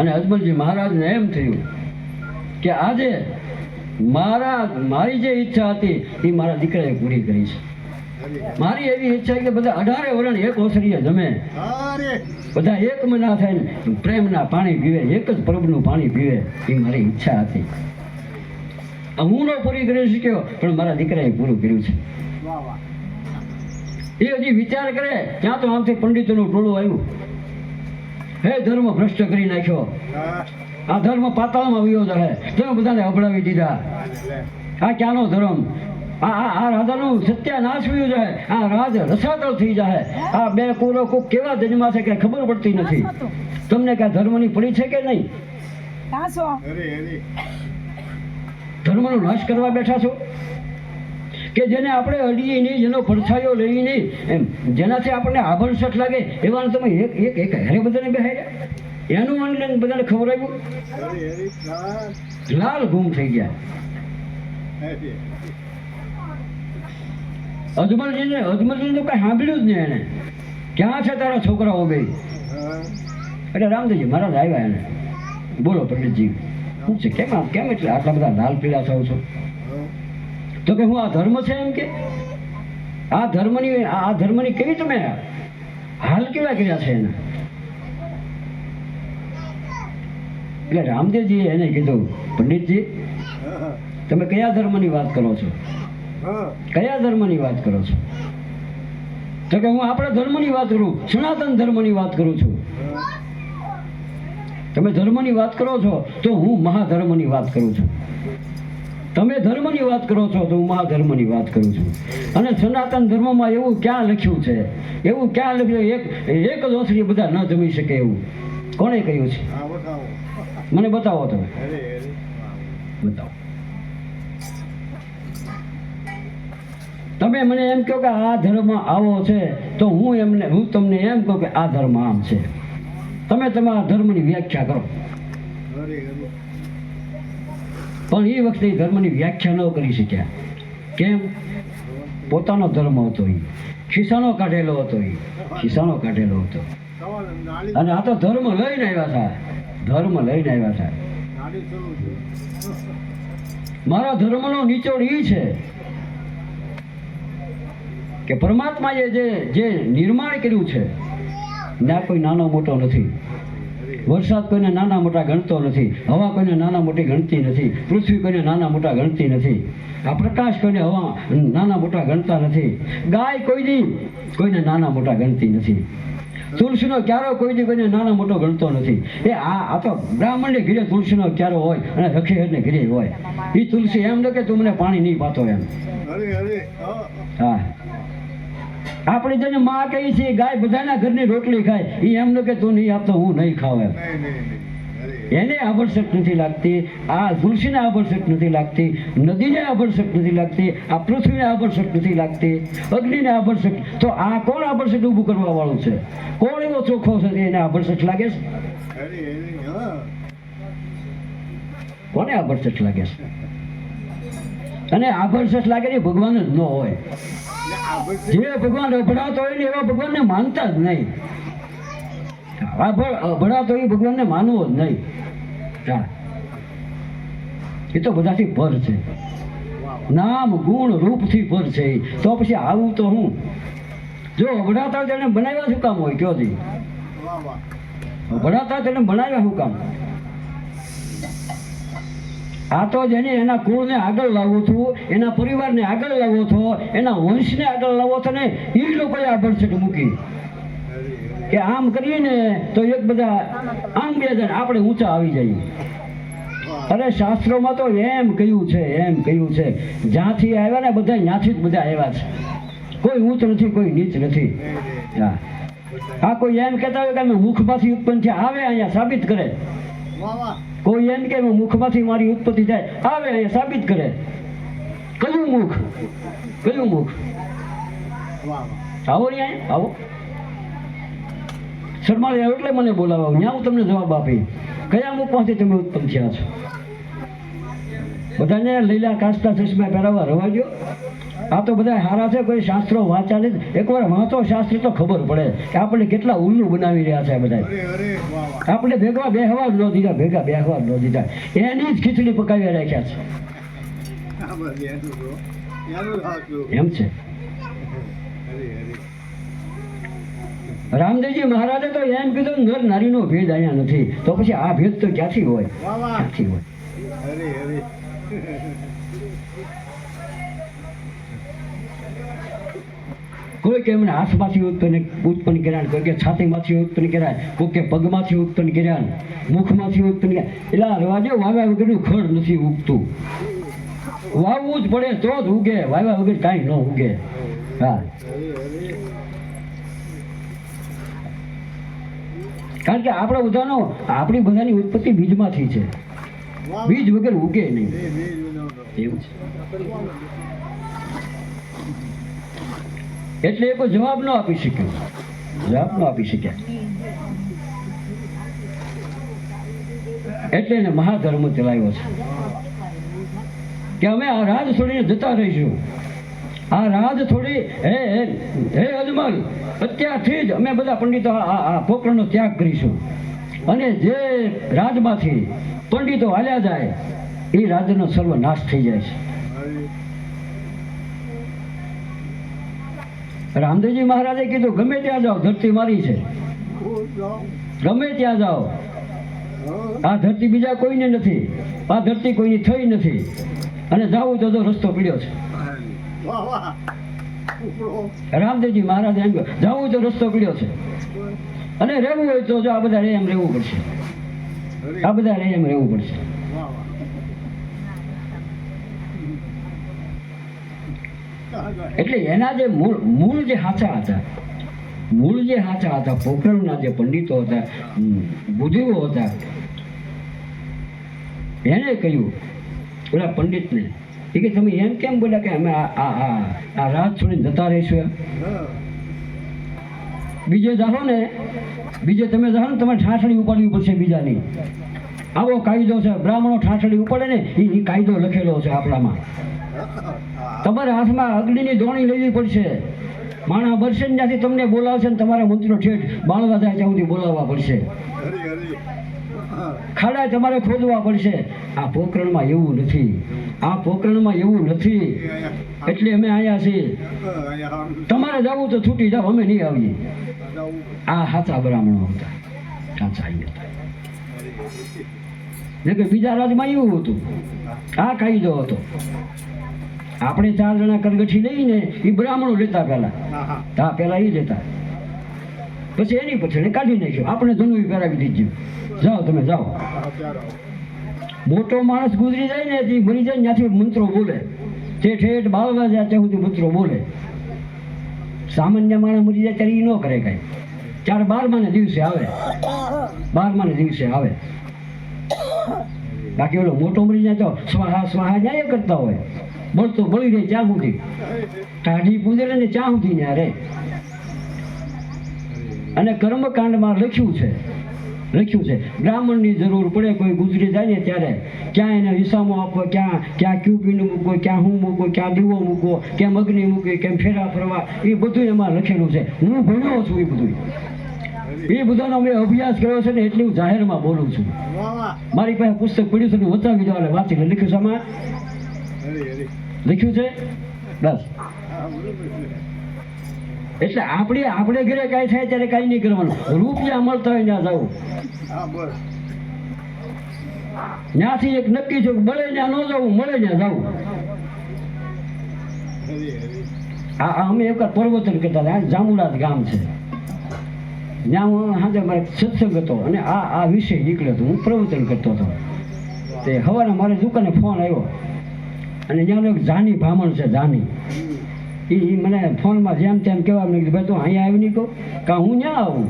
અને અજમલજી મહારાજને એમ થયું કે આજે મારી જે ઈચ્છા હતી એ મારા દીકરાએ પૂરી કરી છે. મારી એવી ઈચ્છા કે બધા 18 વર્ષ એક ઓસરીએ જમે, બધા એક મના થઈને પ્રેમના પાણી પીવે, એક જ પરબનું પાણી પીવે, એ મારી ઈચ્છા હતી. હું ન પૂરી કરી શક્યો, પણ મારા દીકરાએ પૂરું કર્યું છે. એ હજી વિચાર કરે ત્યાં તો આમથી પંડિતોનું ટોળું આવ્યું. હે ધર્મ ભ્રષ્ટ કરી નાખ્યો, આ ધર્મ પાતાળમાં વયો જાય, તમે બધાને અભડાવી દીધા. આ ક્યાંનો ધર્મ? આ રાજાનું સત્યાનાશ વયું જાય, આ રાજ રસાતળ થઈ જાય. આ 2 કુરો કોક કેવા જન્મા છે કે ખબર પડતી નથી. તમને ક્યાં ધર્મની પડી છે કે નહીં? ધર્મનો નાશ કરવા બેઠા છો કે જેને આપણે અડીએ નહીં, જેનો પડછાયો લઈ નહીં, એમ જેનાથી આપણને આભણસઠ લાગે એવાને તમે એક હારે બધાને બેહાડ્યા. એનું ઓનલાઈન બધાને ખબર આવ્યું, લાલ ગુમ થઈ ગયા. અજમલજીને તો કઈ સાંભળ્યું જ નહીં એને. ક્યાં છે તારા છોકરાઓ બે? એટલે રામદેવજી મહારાજ આવ્યા એને. બોલો પંડિતજી, શું છે? કેમ એટલે આટલા બધા લાલ પીળા થાવ છો? તો કે હું આ ધર્મ છે એમ કે આ ધર્મની કેવી તમે હાલ કેવા કર્યા છે એના? એટલે રામદેવજીએ એને કીધું, પંડિતજી તમે કયા ધર્મની વાત કરો છો? કયા ધર્મની વાત કરો છો? તો કે હું આપણા ધર્મની વાત કરું, સનાતન ધર્મની વાત કરું છું. તમે ધર્મની વાત કરો છો તો હું મહાધર્મની વાત કરું છું. તમે ધર્મની વાત કરો છો તો હું મહાધર્મની વાત કરું છું. અને સનાતન ધર્મમાં એવું ક્યાં લખ્યું છે? એવું ક્યાં લખ્યું એક જ ઓસરી બધા ન જમી શકે એવું? કોણે કહ્યું છે? મને બતાવો તમે, બતાવો. તમે મને એમ કહો કે આ ધર્મ આવો છે તો હું તમને એમ કહું કે આ ધર્મ આમ છે. તમે તમારા ધર્મની વ્યાખ્યા કરો. પણ એ વખતે ધર્મની વ્યાખ્યા ન કરી શક્યા. કેમ? પોતાનો ધર્મ હતો, એ ખિસ્સાનો કાઢેલો હતો, અને આ તો ધર્મ લઈને આવ્યા હતા. મારા ધર્મનો નિચોડ એ છે કે પરમાત્માએ જે નિર્માણ કર્યું છે ના કોઈ નાનો મોટો નથી. વરસાદ કોઈને નાના મોટા ગણતો નથી, હવા કોઈને નાના મોટી ગણતી નથી, પૃથ્વી કોઈને નાના મોટા ગણતી નથી, આ પ્રકાશ કોઈને હવા નાના મોટા ગણતા નથી, ગાય કોઈને નાના મોટા ગણતી નથી, તુલસીનો ક્યારો કોઈને નાના મોટો ગણતો નથી. આ તો બ્રાહ્મણને ઘીરે તુલસીનો ક્યારો હોય અને રખેહરને ઘીરે હોય. એ તુલસી એમ ન કે તું મને પાણી નહીં પાતો એમ. હા, આપણે જેને માં કહી છે ગાય બધાના ઘરની રોટલી ખાય, એ એમ ન કે તું નહીં આપતો હું નહીં ખાવ એમ. એને આભરસક નથી લાગતી, આ તુલસીને આભરસક નથી લાગતી, નદીને આભરસક નથી લાગતી, આ પૃથ્વીને આભરસક નથી લાગતી, અગ્નિને આભરસક. તો આ કોણ આભરસક ઊભું કરવા વાળું છે? કોણ એવો ચોખ્ખો છે એને આભરસક લાગે છે? કોને આભરસક લાગે છે? અને આભરસક લાગે ને ભગવાન જ ન હોય. જે ભગવાન અભડાતો હોય ને એવા ભગવાનને માનતા જ નહીં. અભડાતો એ ભગવાનને માનવો જ નહીં. એ તો બધાથી ભર છે, નામ ગુણ રૂપથી ભર છે. તો પછી આવું તો હું જો અભડાતા તેને બનાવ્યા શું કામ હોય? કયો જી અભડાતા તેને બનાવ્યા શું કામ? આ તો જેને એના કુળને આગળ લાવવું હતું, એના પરિવારને આગળ લાવવો હતો, એના વંશને આગળ લાવવો હતો ને એ લોકોએ આભરસક મૂકી કે આમ કરીએ ને તો એક બધા આમ બે જણ આપણે ઊંચા આવી જઈએ. અરે શાસ્ત્રોમાં તો એમ કહ્યું છે જ્યાંથી આવ્યા ને બધા ત્યાંથી જ બધા આવ્યા છે. કોઈ ઊંચ નથી, કોઈ નીચ નથી. હા, આ કોઈ એમ કહેતા હોય કે અમે મુખમાંથી ઉત્પન્ન થયા, આવે અહીંયા સાબિત કરે. કોઈ એમ કે મુખમાંથી મારી ઉત્પત્તિ થાય, આવે અહીંયા સાબિત કરે. કયું મુખ? આવો ને આવો. શરમાળી એટલે મને બોલાવો, ત્યાં હું તમને જવાબ આપી કયા મુખમાંથી તમે ઉત્પન્ન થયા છો. બધાને લીલા કાચના ચશ્મા પહેરાવવા રવા દો. આ તો બધા હારા છે, કોઈ શાસ્ત્રો વાંચા નથી. એકવાર વાંચો શાસ્ત્ર તો ખબર પડે કે આપણે કેટલા ઉલ્લુ બનાવી રહ્યા છે. બધા આપણે ભેગા બેહવા જ ન દીધા, એની જ ખીચડી પકાવી રાખ્યા છે. એમ છે. રામદેવજી મહારાજે તો એમ કીધું નર નારીનો ભેદ અહીંયા નથી. તો પછી આ ભેદ તો ક્યાંથી હોય? કોઈ કે એમને હાથમાંથી ઉત્પન્ન કર્યા, કોઈ કે છાતીમાંથી ઉત્પન્ન કર્યા, કોઈ કે પગમાંથી ઉત્પન્ન કર્યા, મુખમાંથી ઉત્પન્ન કર્યા. એટલે રવાજો વાવ્યા વગરનું ખડ નથી ઉગતું. વાવવું જ પડે તો જ ઉગે, વાવ્યા વગર કાંઈ ન ઉગે. હા, કારણ કે આપણી બધાની ઉત્પત્તિ બીજમાંથી છે. બીજ વગર ઉગે નહીં. એવું છે. એટલે કોઈ જવાબ ન આપી શક્યા. એટલે એને મહાધર્મ ચલાવ્યો છે કે અમે આ રાજ છોડીને જતા રહીશું. આ રાજ થોડી હે હે હે અજમલ, અત્યારથી જ અમે બધા પંડિતો આ પોકરણનો ત્યાગ કરીશું, અને જે રાજમાંથી પંડિતો હાલ્યા જાય એ રાજ્યનો સર્વનાશ થઈ જાય છે. રામદેવજી મહારાજે કીધું ગમે ત્યાં જાઓ, ધરતી મારી છે, ગમે ત્યાં જાઓ, આ ધરતી બીજા કોઈને નથી, આ ધરતી કોઈની થઈ નથી, અને જાવું તો રસ્તો પીડ્યો છે. રામદેવજી મહારાજ એમ જાવું તો રસ્તો પીડ્યો છે, અને રહેવું હોય તો જો આ બધા એમ રહેવું પડશે, આ બધા એમ રહેવું પડશે. એટલે એના જે મૂળ જે સાચા હતા, પોખરણના જે પંડિતો હતા, બુદ્ધિઓ હતા, એને કહ્યું ઓલા પંડિતને કે તમે એમ કેમ બોલ્યા કે અમે આ રાત છોડીને જતા રહીશું એમ? બીજે જાઓ ને, તમે જાઓ ને તમારે ઠાઠડી ઉપાડવી પડશે બીજાની. આવો કાયદો છે, બ્રાહ્મણો ઠાઠડી ઉપાડે ને એ કાયદો લખેલો છે આપણામાં. તમારે હાથમાં અગ્નિની દોણી લેવી પડશે. માણસ બરસે ત્યાંથી તમને બોલાવશે ને તમારા મંત્રો ઠેઠ બાળવા જાય ત્યાં સુધી બોલાવવા પડશે. ખાડા તમારે ખોદવા પડશે. આ પોકરણમાં એવું નથી, આ પોકરણમાં એવું નથી. એટલે અમે આવ્યા છીએ. તમારે જવું તો છૂટી જાઓ, અમે નહીં આવીએ. આ સાચા બ્રાહ્મણો હતા, સાચા હતા. કે બીજા રાજમાં એવું હતું, આ કાયદો હતો. આપણે 4 જણા કરગઠી લઈને એ બ્રાહ્મણો લેતા પેલા એ લેતા, પછી એની પછી કાઢી નાખ્યો. આપણે ધનુ કરાવી દીધું, જાઓ તમે જાઓ. મોટો માણસ ગુજરી જાય ને, તે મરી જાય ત્યાંથી મંત્રો બોલે, તે ઠેઠ બાળવા જાય ત્યાં સુધી મંત્રો બોલે. સામાન્ય માણસ મરી જાય ત્યારે એ ન કરે કાંઈ. 12માને દિવસે આવે, 12માને દિવસે આવે. બાકી ઓલો મોટો મરી જાય તો સ્વાહા સ્વાહા ન્યાય કરતા હોય, બળતો બળી રહે ત્યાં સુધી, ટાઢી પૂજે ને ત્યાં સુધી ત્યાં રહે. અને કર્મકાંડમાં લખ્યું છે બ્રાહ્મણની જરૂર પડે, કોઈ ગુજરી જાય ને ત્યારે ક્યાં એને વિસામો આપવો, ક્યાં ક્યુપીનું મૂકવો, ક્યાં હું મૂકવો, ક્યાં દીવો મૂકવો, કેમ અગ્નિ મૂકવી, કેમ ફેરા ફરવા, એ બધું એમાં લખેલું છે. હું ભણ્યો છું એ બધાનો મેં અભ્યાસ કર્યો છે ને, એટલે હું જાહેરમાં બોલું છું. મારી પાસે પુસ્તક પડ્યું છે, વચાવી દો, વાંચી લખ્યું છે, આમાં લખ્યું છે બસ. એટલે આપણે ઘરે કાંઈ થાય ત્યારે કાંઈ નહીં કરવાનું. રૂપિયા મળતા હોય ત્યાં જવું, ત્યાંથી એક નક્કી છે, મળે ત્યાં ન જવું, મળે ત્યાં જવું. અમે એક પ્રવચન કરતા હતા, જામુડા ગામ છે, ત્યાં હું સાંજે મારે સત્સંગ હતો, અને આ વિષય નીકળ્યો હતો, હું પ્રવચન કરતો હતો. તે સવારે મારી દુકાને ફોન આવ્યો, અને ત્યાં એક જાની બ્રાહ્મણ છે, જાની, એ મને ફોનમાં જેમ તેમ કહેવા મેં કીધું ભાઈ તું અહીંયા આવી નહીં કહું કાં હું ત્યાં આવું?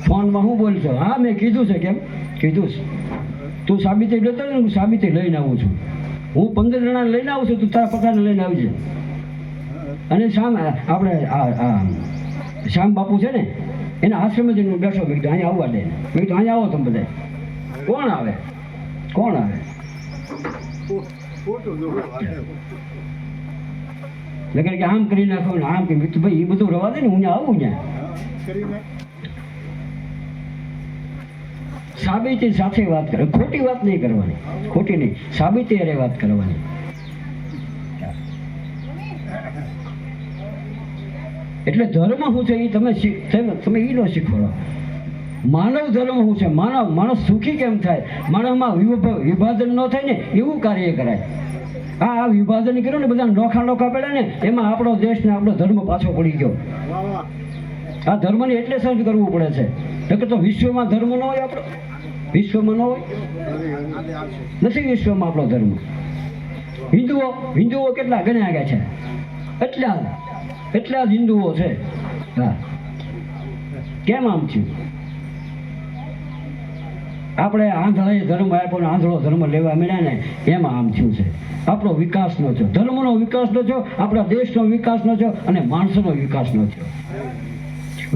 ફોનમાં હું બોલશો? હા મેં કીધું છે. કેમ કીધું છે? તું સાબિતી લેતો ને, હું સાબિતી લઈને આવું છું. હું 15 જણાને લઈને આવું છું, તું તારા પગારને લઈને આવજે. અને આપણે શ્યામ બાપુ છે ને, એના આશ્રમે જઈને બેઠો, મેં કીધું અહીંયા આવવા દે. મેં કીધું અહીંયા આવો તમે બધા. કોણ આવે? લગન કે આમ કરી નાખો ને આમ કે ભાઈ એ બધું રવા દે ને, હું આવું ત્યાં. સાબિતી સાથે વાત કરે, ખોટી વાત નહીં કરવાની, ખોટી નહીં, સાબિતી અરે વાત કરવાની. એટલે ધર્મ શું છે એ તમે એ ન શીખવાડો. માનવ ધર્મ શું છે? માણસ સુખી કેમ થાય, માણસમાં વિભાજન ન થાય ને એવું કાર્ય કરાય. આ વિભાજન કર્યું ને, બધા નોખા પડ્યા ને, એમાં આપણો દેશ ને આપણો ધર્મ પાછો પડી ગયો. આ ધર્મને એટલે સર્ચ કરવું પડે છે, કે તો વિશ્વમાં ધર્મ ન હોય, આપણો વિશ્વમાં ન હોય, નથી વિશ્વમાં આપણો ધર્મ. હિન્દુઓ કેટલા ગણ્યા ગયા છે? એટલા જ હિન્દુઓ છે. હા, કેમ આમ થયું? આપણે આંધળાએ ધર્મ આપ્યો ને આંધળો ધર્મ લેવા મળ્યા ને, એમાં આમ થયું છે. આપણો વિકાસ ન થયો, ધર્મનો વિકાસ ન થયો, આપણા દેશનો વિકાસ ન થયો, અને માણસોનો વિકાસ ન થયો.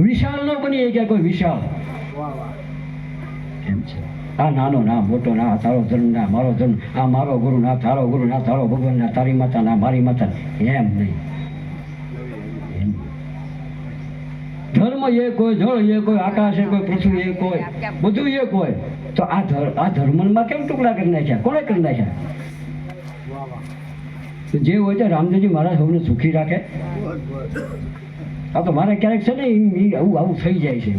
વિશાળ ન બની ગયા કોઈ વિશાળ. એમ છે. આ નાનો ના મોટો ના, તારો ધર્મ ના મારો ધર્મ, આ મારો ગુરુ ના તારો ગુરુ ના, તારો ભગવાન ના તારી માતા ના મારી માતા, એમ નહીં. ધર્મ એક હોય, જળ એક હોય, આકાશ એક હોય, પૃથ્વી એક હોય, બધું એક હોય, તો આ ધર્મમાં કેમ ટુકડા કરી નાખ્યા? કોણે કરી નાખ્યા? તો જે હોય તે રામદેવજી મહારાજ સૌને સુખી રાખે. આ તો મારે ક્યારેક છે ને આવું થઈ જાય છે.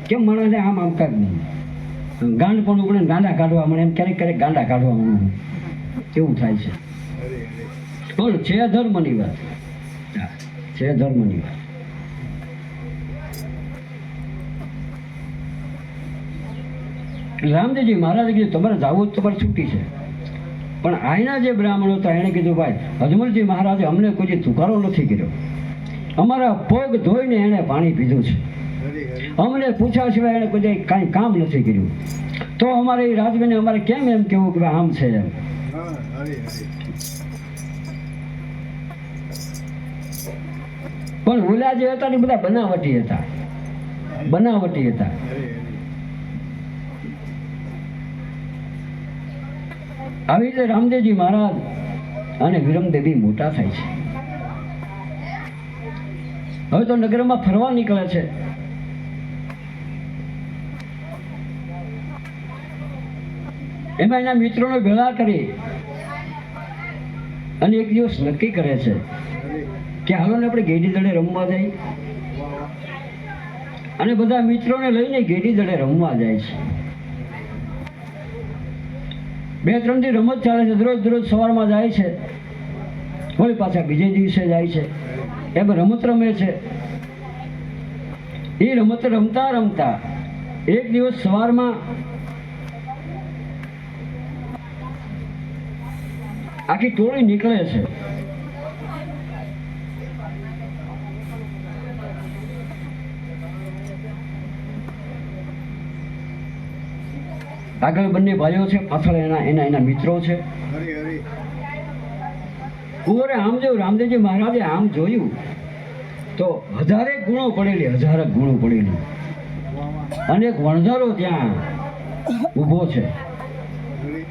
કેમ માણસને આમ કાંઈક નહીં ગાંડ પણ ઉપડે, ગાંડા કાઢવા મળે, એમ ક્યારેક ગાંડા કાઢવા મળે, કેવું થાય છે. પણ છે ધર્મની વાત, છે ધર્મની વાત. રામદેવજી મહારાજે કીધું તમારે જાવું જ તમારે છૂટી છે. પણ આયના જે બ્રાહ્મણ હતા એણે કીધું ભાઈ અજમલજી મહારાજે અમને કોઈ તુકારો નથી કર્યો, અમારા પગ ધોઈને એણે પાણી પીધું છે, અમને પૂછ્યા સિવાય એણે કોઈ કાંઈ કામ નથી કર્યું, તો અમારે એ રાજવીને અમારે કેમ એમ કેવું કે આમ છે એમ. પણ ઓલા જે હતા ને બધા બનાવટી હતા. આવી રીતે રામદેવજી મહારાજ અને વિરમદેવી મોટા થાય છે. હવે તો નગરમાં ફરવા નીકળે છે. એમાં એના મિત્રોને ભેળા કરી અને એક દિવસ નક્કી કરે છે કે હાલો ને આપણે ગેડી દડે રમવા જઈએ. અને બધા મિત્રોને લઈને ગેડી દડે રમવા જાય છે. 2-3 દી રમત ચાલે છે. દરરોજ સવારમાં જાય છે, વળી પાછા બીજે દિવસે જાય છે. એમ રમત રમે છે. એ રમત રમતા રમતા એક દિવસ સવારમાં આખી ટોળી નીકળે છે. આગળ બંને ભાઈઓ છે, પાછળ એના મિત્રો છે. કુંવરે આમ જોયું, રામદેવજી મહારાજે આમ જોયું તો 1000 ગુણો પડેલી અને એક વણઝારો ત્યાં ઊભો છે.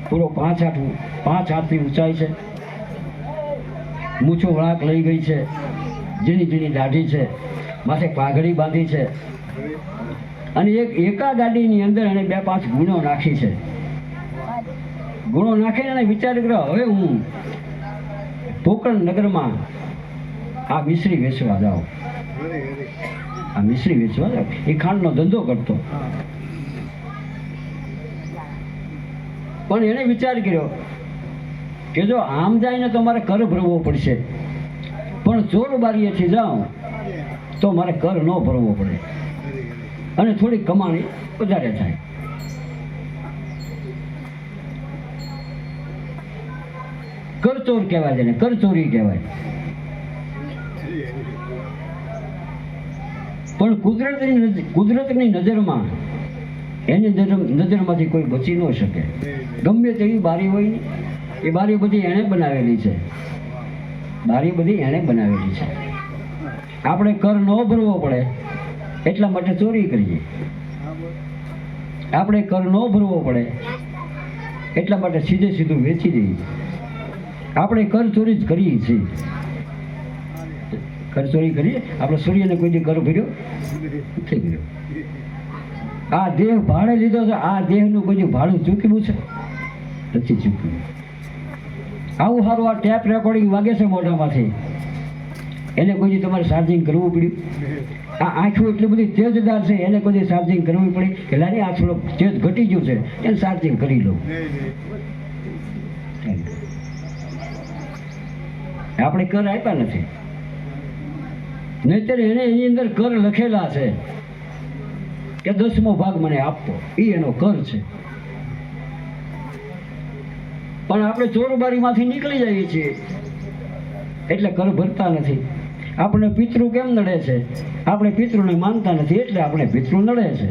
પૂરો 5 હાથની ઊંચાઈ છે, મૂછો વળાક લઈ ગઈ છે, ઝીણી દાઢી છે, માથે પાઘડી બાંધી છે. અને એકા ગાડીની અંદર એને 2-5 ગુણો નાખી છે. ગુણો નાખીને એને વિચાર કર્યો હવે હું પોકરણ નગરમાં આ મિશ્રી વેચવા જાઉં. એ ખાંડનો ધંધો કરતો. પણ એને વિચાર કર્યો કે જો આમ જાય ને તો મારે કર ભરવો પડશે, પણ ચોર બારીએથી જાઉં તો મારે કર ન ભરવો પડે અને થોડી કમાણી વધારે થાય. કરચોર કહેવાય છે ને, કરચોરી કહેવાય. પણ કુદરતની નજરમાં એની નજરમાંથી કોઈ બચી ન શકે. ગમે તેવી બારી હોય એ બારી બધી એણે બનાવેલી છે. આપણે કર ન ભરવો પડે એટલા માટે ચોરી કરીએ. આપણે કર ન ભરવો પડે એટલા માટે સીધું વેચી દઈએ. આપણે કર ચોરી જ કરીએ છીએ. આપણે સૂર્યને કોઈ દી કર ભર્યો નથી ભર્યો. આ દેહ ભાડે લીધો છે, આ દેહનું કોઈ ભાડું ચૂકવ્યું છે નથી ચૂકવ્યું. આવું સારું આ ટેપ રેકોર્ડિંગ વાગે છે મોઢામાંથી, એને કોઈ દી તમારે ચાર્જિંગ કરવું પડ્યું? આ આંખો એટલી બધી તેજદાર છે, એને કોઈ ચાર્જિંગ કરવી પડી કે લારી આ થોડો તેજ ઘટી ગયું છે એને ચાર્જિંગ કરી લઉં. આપણે કર આપ્યા નથી, નહીતર એને એની અંદર કર લખેલા છે કે 10મો ભાગ મને આપવો, એ એનો કર છે. પણ આપણે ચોરબારીમાંથી નીકળી જઈએ છીએ એટલે કર ભરતા નથી. આપણે પિતૃ કેમ નડે છે? આપણે પિતૃને માનતા નથી એટલે આપણે પિતૃ નડે છે.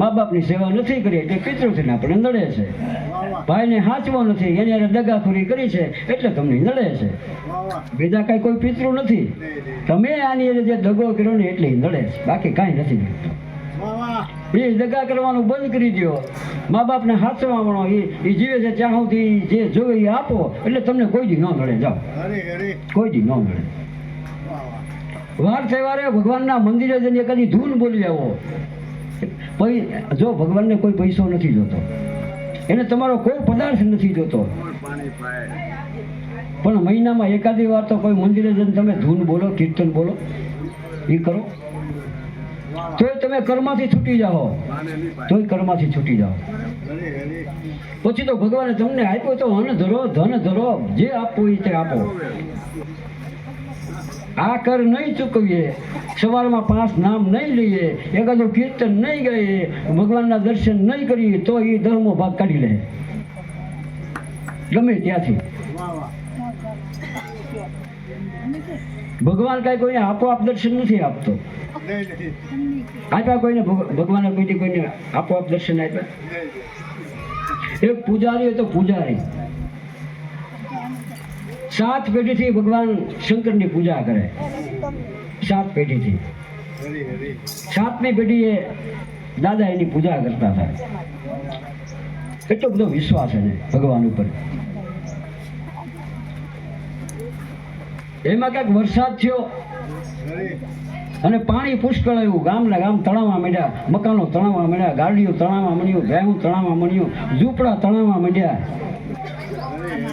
મા બાપની સેવા નથી કરી એટલે પિતૃથી આપણે નડે છે. ભાઈને હાચવો નથી એની હારે દગાખોરી કરી છે એટલે તમને નડે છે. બીજા કાંઈ કોઈ પિતૃ નથી. તમે આની હારે જે દગો કર્યો ને એટલે નડે છે, બાકી કાંઈ નથી નડતું. એ દગા કરવાનું બંધ કરી દો, મા બાપને હાચવાનો એ જીવે છે ત્યાં સુધી જે જોવે એ આપો એટલે તમને કોઈ દી ન નડે. જાઓ, કોઈ દી ન નડે. વાર તહેવારે ભગવાનના મંદિરે જઈને કદી ધૂન બોલી આવો. જો ભગવાનને કોઈ પૈસો નથી જોતો, એને તમારો કોઈ પદાર્થ નથી જોતો, પણ મહિનામાં એકાદી વાર તો કોઈ મંદિરે જઈને તમે ધૂન બોલો, કીર્તન બોલો, એ કરો તોય તમે કર્મમાંથી છૂટી જાઓ, તોય કર્મમાંથી છૂટી જાઓ. પછી તો ભગવાને તમને આપ્યો તો ધન ધરો, જે આપવું એ તે આપો. આ કર નહીં ચૂકવીએ, સવારમાં 5 નામ નહીં લઈએ, એકાદું કીર્તન નહીં ગાઈએ, ભગવાનના દર્શન નહીં કરીએ, તો એ 10મો ભાગ કાઢી લે ગમે ત્યાંથી. ભગવાન કઈ કોઈને આપોઆપ દર્શન નથી આપતો. આપ્યા કોઈને ભગવાને કોઈને આપોઆપ દર્શન આપ્યા? એક પૂજારી હતો, પૂજારી 7 પેઢીથી ભગવાન શંકરની પૂજા કરે. 7 પેઢીથી 7મી પેઢીએ દાદા એની પૂજા કરતા હતા. એટલો બધો વિશ્વાસ એને ભગવાન ઉપર. એમાં ક્યાંક વરસાદ થયો અને પાણી પુષ્કળ આવ્યું. ગામના ગામ તણાવવા માંડ્યા, મકાનો તણાવવા માંડ્યા, ગાડીઓ તણાવવા માંડ્યું, ગાયું તણાવવા માંડ્યું, ઝૂંપડા તણાવવા માંડ્યા.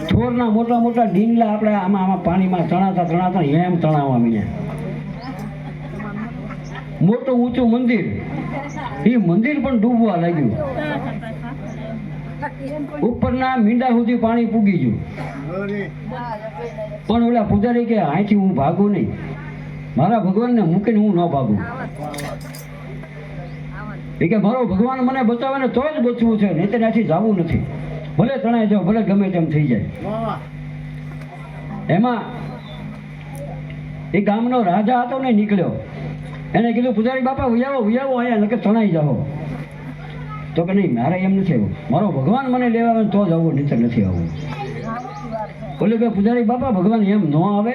થોરના મોટા મોટા ડીંગલા આપણે આમાં પાણીમાં તણાતા એમ તણાવવા માંડ્યા. મોટું ઊંચું મંદિર, એ મંદિર પણ ડૂબવા લાગ્યું. ઉપરના મીંડા સુધી પાણી પૂગી ગયું. પણ ઓલા પૂજારી કે અહીંથી હું ભાગું નહીં, મારા ભગવાનને મૂકીને હું ન ભાગું. એ કે મારો ભગવાન મને બચાવે ને તો જ બચવું છે, નહીં તો ત્યાંથી જવું નથી. ભલે તણાઈ જાઓ, ભલે ગમે તેમ થઈ જાય. એમાં એ ગામનો રાજા હતો ને, નીકળ્યો. એને કીધું પૂજારી બાપા ઉયાવો અહીંયા, નકર તણાઈ જાઓ. તો કે નહીં, મારે એમ નથી આવું, મારો ભગવાન મને લેવા આવે તો જ આવું, નહીં તો નથી આવું. બોલે કે પૂજારી બાપા ભગવાન એમ ન આવે,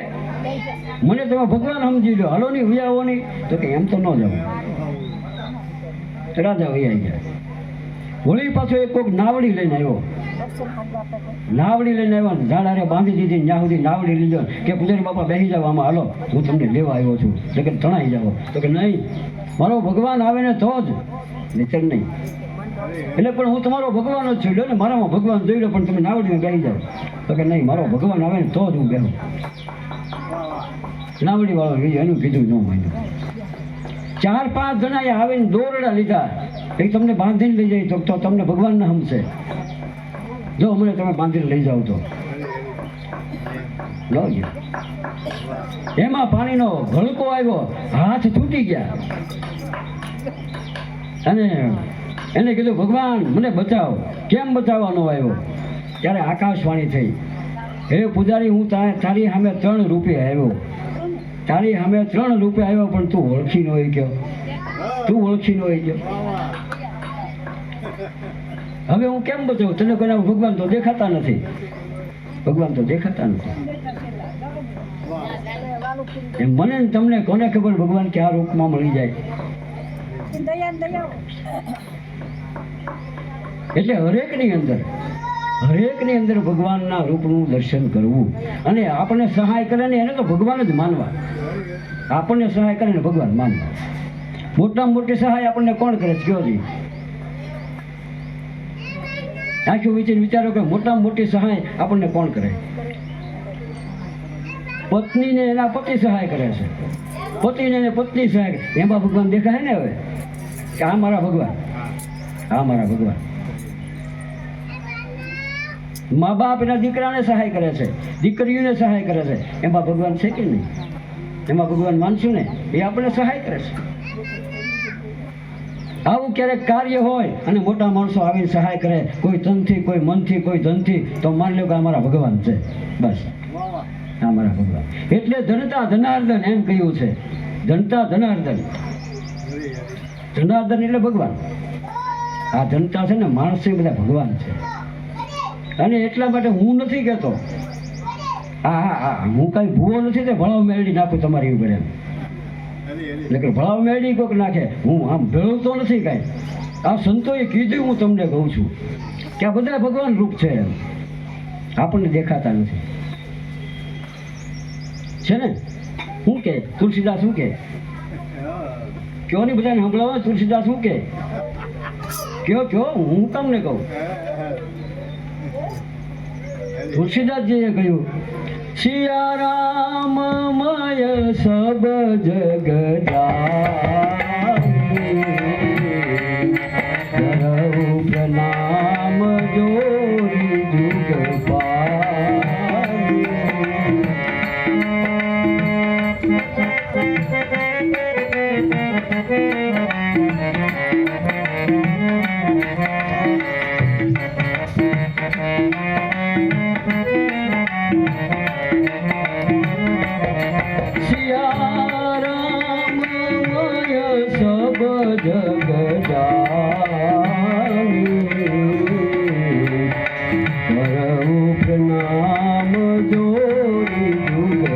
મને તમે ભગવાન સમજી લો, હાલો નહીં ઉયાવો નહીં. તો કે એમ તો ન જાવ. રાજા વૈયા ગયા. હોળી પાછો એક કોઈક નાવડી લઈને આવ્યો. નાવડી લઈને આવ્યો, ઝાડારે બાંધી દીધી, ત્યાં સુધી નાવડી લીધો કે પૂજારી બાપા બેસી જાવ આમાં, હાલો હું તમને લેવા આવ્યો છું. તો કે તણાઈ જાઓ. તો કે નહીં, મારો ભગવાન આવે ને તો જ, નહીતર નહીં. એટલે પણ હું તમારો ભગવાન જ છું, લો ને મારામાં ભગવાન જોઈ લો, પણ તમે નાવડીમાં બેસી જાઓ. તો કે નહીં, મારો ભગવાન આવે ને તો જ હું બેહું. નાવડી વાળો એનું કીધું ન માન્યું. 4-5 જણાએ આવીને દોરડા લીધા, એ તમને બાંધીને લઈ જાય તો તમને ભગવાન ના હમશે. જો અમને તમે બાંધીને લઈ જાઓ તો લો. એમાં પાણીનો ભડકો આવ્યો, હાથ તૂટી ગયા. અને એને કીધું ભગવાન મને બચાવો. કેમ બચાવવાનો આવ્યો? ત્યારે આકાશવાણી થઈ, હે પૂજારી હું તારી સામે 3 રૂપિયા આવ્યો, તારી સામે 3 રૂપિયા આવ્યો, પણ તું ઓળખી ન હોય ગયો, તું ઓળખી ન હોય ગયો. હવે હું કેમ બચાવું તને? કોઈ ભગવાન તો દેખાતા નથી, ભગવાન તો દેખાતા નથી. એમ મને તમને કોને ખબર ભગવાન ક્યાં રૂપમાં મળી જાય? એટલે હરેકની અંદર ભગવાનના રૂપનું દર્શન કરવું. અને આપણને સહાય કરે ને એને તો ભગવાન જ માનવા. આપણને સહાય કરે ને ભગવાન માનવા. મોટામાં મોટી સહાય આપણને કોણ કરે છે? કયો જી આખું વિચારો કે મોટામાં મોટી સહાય આપણને કોણ કરે? પત્નીને એના પતિ સહાય કરે છે, પતિને એને પત્ની સહાય કરે. એમાં ભગવાન દેખાય ને હવે કે આ મારા ભગવાન, આ મારા ભગવાન. મા બાપ એના દીકરાને સહાય કરે છે, દીકરીઓને સહાય કરે છે. એમાં ભગવાન છે કે નહીં? એમાં ભગવાન માનશું ને, એ આપણને સહાય કરે છે. આવું ક્યારેક કાર્ય હોય અને મોટા માણસો આવીને સહાય કરે, કોઈ તનથી, કોઈ મનથી, કોઈ ધનથી, તો માની લો કે અમારા ભગવાન છે. બસ આ મારા ભગવાન. એટલે ધનતા ધનાર્દન એમ કહ્યું છે. ધનતા ધનાર્દન, ધનાર્દન એટલે ભગવાન. આ ધનતા છે ને માણસ છે, બધા ભગવાન છે. અને એટલા માટે હું નથી કહેતો હું કઈ ભૂવો નથી તે ભણાવ મેળવી નાખું તમારી ઉપર એમ. એટલે ભણાવ મેળવી કોઈક નાખે, હું આમ ભેળવતો નથી કાંઈ. આ સંતોએ કીધું, હું તમને કહું છું કે આ બધા ભગવાન રૂપ છે એમ, આપણને દેખાતા નથી. છે ને શું કે તુલસીદાસ શું કે કયો નહીં બધાને સંભળાવો તુલસીદાસ શું કે કયો હું તમને કહું તુલસીદાસજીએ કહ્યું સિયા રામ મય સબ જગ પ્રણામ જોરી જુગ પ્રણામ જોરી જુગ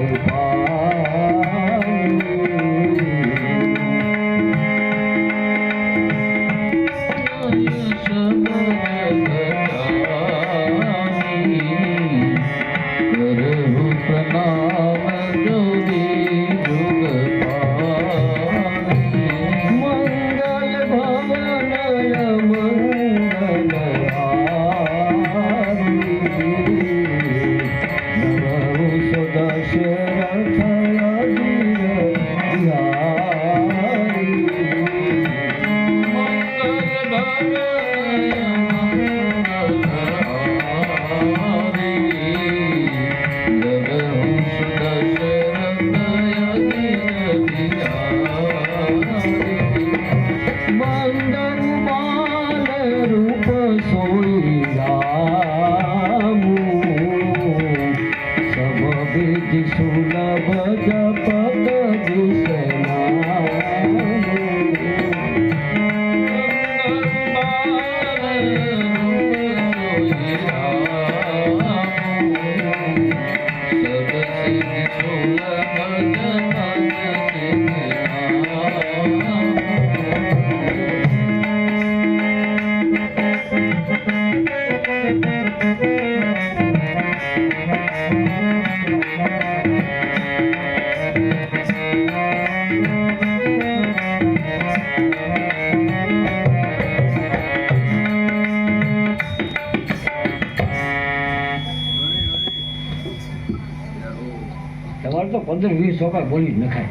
તમારે તો 15-20 ચોખા બોલી જ નખાય.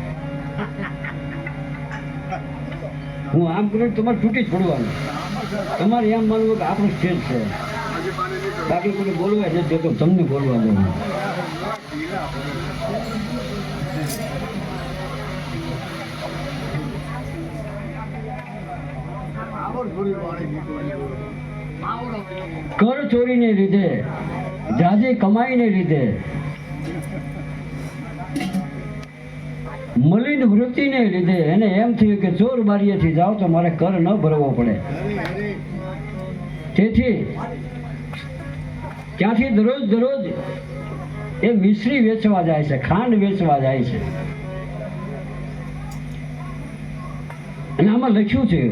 હું આમ કરું તમારે તૂટી જ પડવાનું. તમારે એમ માનવું કે આપણું સ્ટેજ છે, બાકી કોઈ બોલવા જ નથી તો તમને બોલવા દેવું. કર ચોરીને લીધે, જાજી કમાઈને લીધે, મલિન વૃત્તિને લીધે એને એમ થયું કે ચોર બારીએથી જાઓ તો મારે કર ન ભરવો પડે. તેથી ત્યાંથી દરરોજ એ મિશ્રી વેચવા જાય છે, ખાંડ વેચવા જાય છે. અને આમાં લખ્યું છે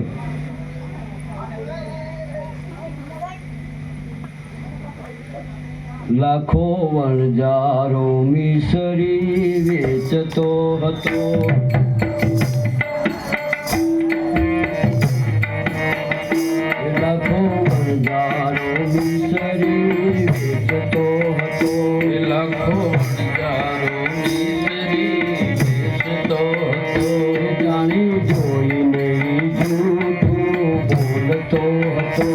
લાખો વણજારો મિસરી વેચતો હતો. લાખો વણજારો મિસરી વેચતો હતો. લાખો વણજારો મિસરી વેચતો હતો. જાણી જોઈને જૂઠું બોલતો હતો.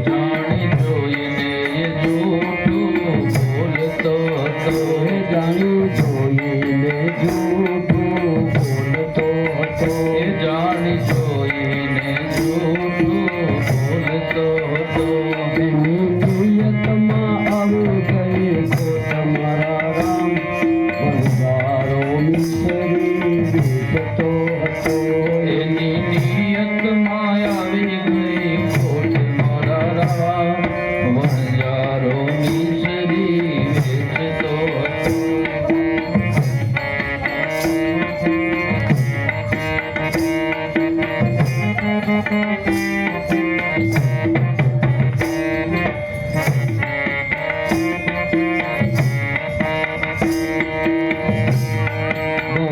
જાણી જોઈને જાણ્યું જોઈને જૂઠું બોલતો હતો. જાણી જોઈને જૂઠું બોલતો હતો. એની નિયતમાં આવી ગઈ તો તમારા રામ વણજારો મિસરી વેચતો હતો. એની નિયતમાં આવી ગઈ તો તમારા રામ વણજારો મિસરી વેચતો હતો.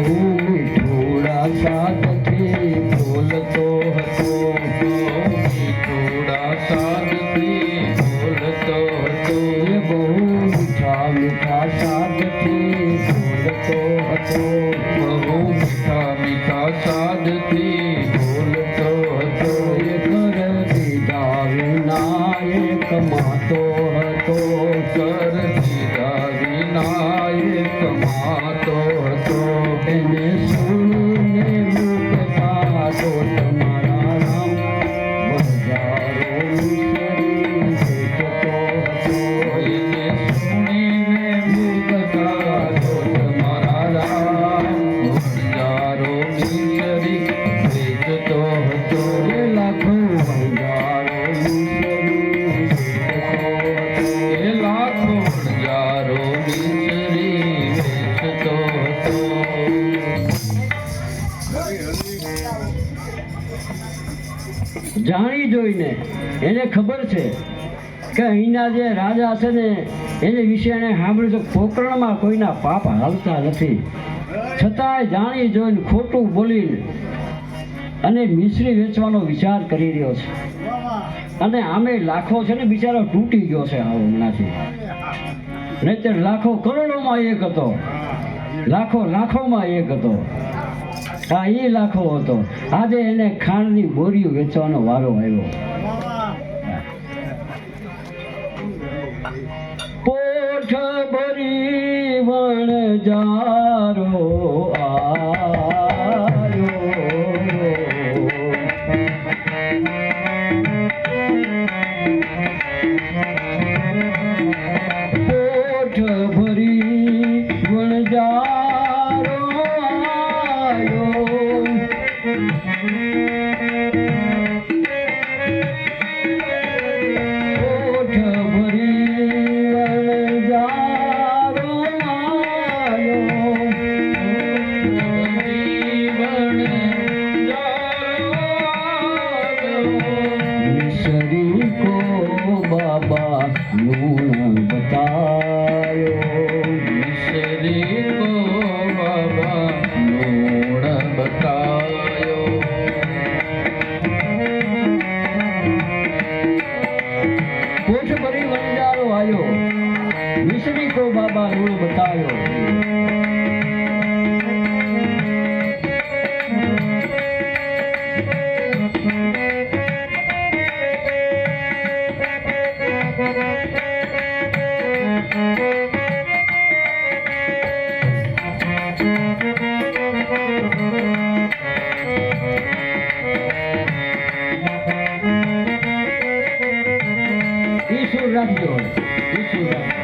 બહુ જાણી જોઈને એને ખબર છે કે અહીંના જે રાજા છે ને એને વિશે એને સાંભળ્યું તો પોકરણમાં કોઈના પાપ હાલતા નથી, છતાંય જાણી જોઈને ખોટું બોલીને અને મિશ્રી વેચવાનો વિચાર કરી રહ્યો છે. અને આમે લાખો છે ને બિચારો તૂટી ગયો છે આવો હમણાંથી, નહીંતર લાખો કરોડોમાં એક હતો, લાખોમાં એક હતો. હા, એ લાખો હતો. આજે એને ખાંડની બોરીઓ વેચવાનો વારો આવ્યો. પોઠ ભરી વણજારો આયો, પોઠ ભરી વણજારો આયો, મિશ્રી કો બાબા લૂણ બતાયો. ઈશ્વર રાખજો, ઈશ્વર રાખજો.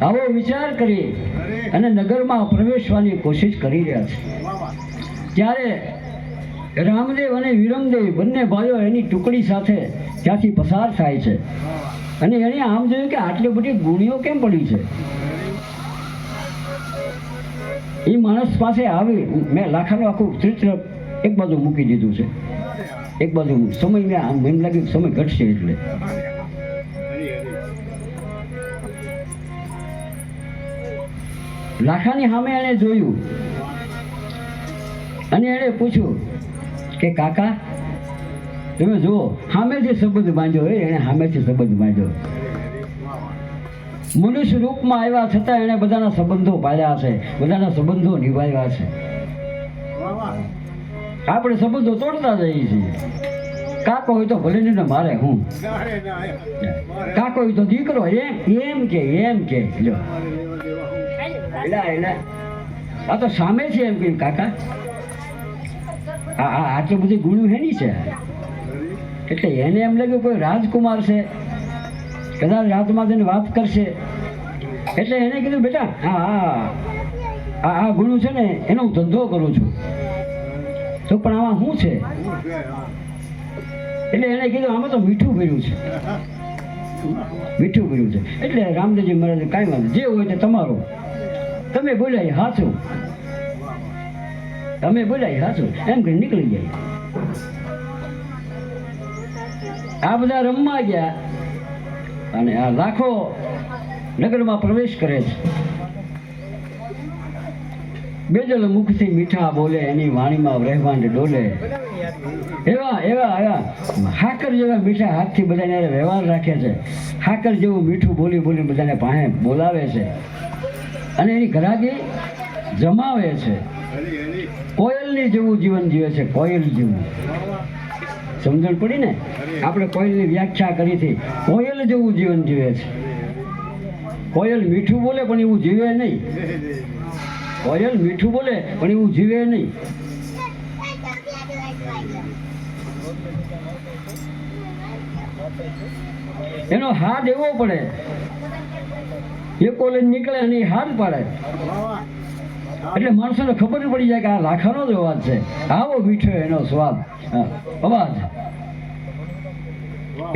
આવો વિચાર કરી અને નગરમાં પ્રવેશવાની કોશિશ કરી રહ્યા છે. ત્યારે રામદેવ અને વિરમદેવ બંને ભાઈઓ એની ટુકડી સાથે ત્યાંથી પસાર થાય છે. અને એણે આમ જોયું કે આટલી બધી ગુણીઓ કેમ પડી છે. એ માણસ પાસે આવી, મેં લાખાનું આખું ચરિત્ર એક બાજુ મૂકી દીધું છે, એક બાજુ સમય મેં આમ મને લાગ્યું સમય ઘટશે એટલે. લાખાની સામે એણે જોયું અને એણે પૂછ્યું કે કાકા તમે જુઓ, સામેથી સંબંધ બાંધ્યો હોય, એણે સામેથી સંબંધ બાંધ્યો. મનુષ્ય રૂપમાં આવ્યા છતાં એણે બધાના સંબંધો પાળ્યા છે, બધાના સંબંધો નિભાવ્યા છે. આપણે સંબંધો તોડતા જઈએ છીએ. કાકો હોય તો ભલે ને મારે હું, કાકો હોય તો દીકરો એમ કે લ્યો આ તો સામે છે એમ કે કાકા આટલી બધી ગુણું હેની છે. એટલે એને એમ લાગ્યું કોઈ રાજકુમાર છે, કદાચ રાતમાં તેને વાત કરશે. એટલે એને કીધું બેટા આ ગુણું છે ને એનો હું ધંધો કરું છું. તો પણ આમાં શું છે? એટલે એને કીધું આમાં તો મીઠું ભર્યું છે, મીઠું ભર્યું છે. એટલે રામદેવજી મહારાજ કાંઈ વાંધો, જે હોય તે તમારું, તમે બોલ્યા હાચું, તમે બોલ્યા હાચું એમ કરી નીકળી જાય. આ બધા રમવા ગયા અને આ લાખો નગરમાં પ્રવેશ કરે છે. બેજલ મુખથી મીઠા બોલે, એની વાણીમાં રહેવાંડ ડોલે. એવા હાકર જેવા મીઠા હાથથી બધાને વ્યવહાર રાખે છે. હાકર જેવું મીઠું બોલી બધાને પાસે બોલાવે છે અને એની ઘરાકી જમાવે છે. કોયલની જેવું જીવન જીવે છે, કોયલ જેવું. સમજણ પડી ને? આપણે કોયલની વ્યાખ્યા કરી હતી. કોયલ જેવું જીવન જીવે છે. કોયલ મીઠું બોલે પણ એવું જીવે નહીં. કોયલ મીઠું બોલે પણ એવું જીવે નહીં. એનો હાથ એવો પડે, એ કોલેજ નીકળે અને હાથ પાડે એટલે માણસોને ખબર પડી જાય કે આ લાખાનો જ અવાજ છે. આવો મીઠો એનો સ્વાદ, અવાજ.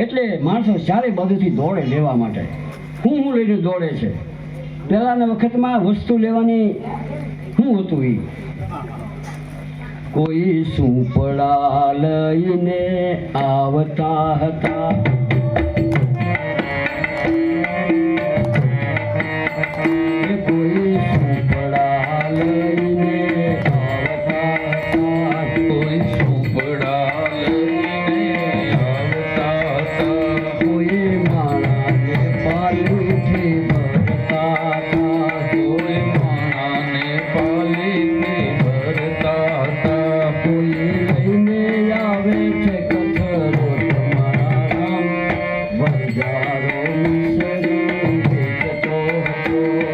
એટલે માણસો ચારે બાજુથી દોડે લેવા માટે. હું લઈને દોડે છે. પહેલાના વખતમાં વસ્તુ લેવાની શું હતું એ કોઈ સુપડા લઈને આવતા હતા કોઈ સુપડા લઈને આવતા હતા કોઈ સુપડા લઈને આવતા હતા કોઈ માણાને પાલીથી ભરતા હતા કોઈ માણાને પાલીથી ભરતા હતા કોઈ લઈને આવે છે કથરો તમારા વંજારો મિસરી વેચતો હતો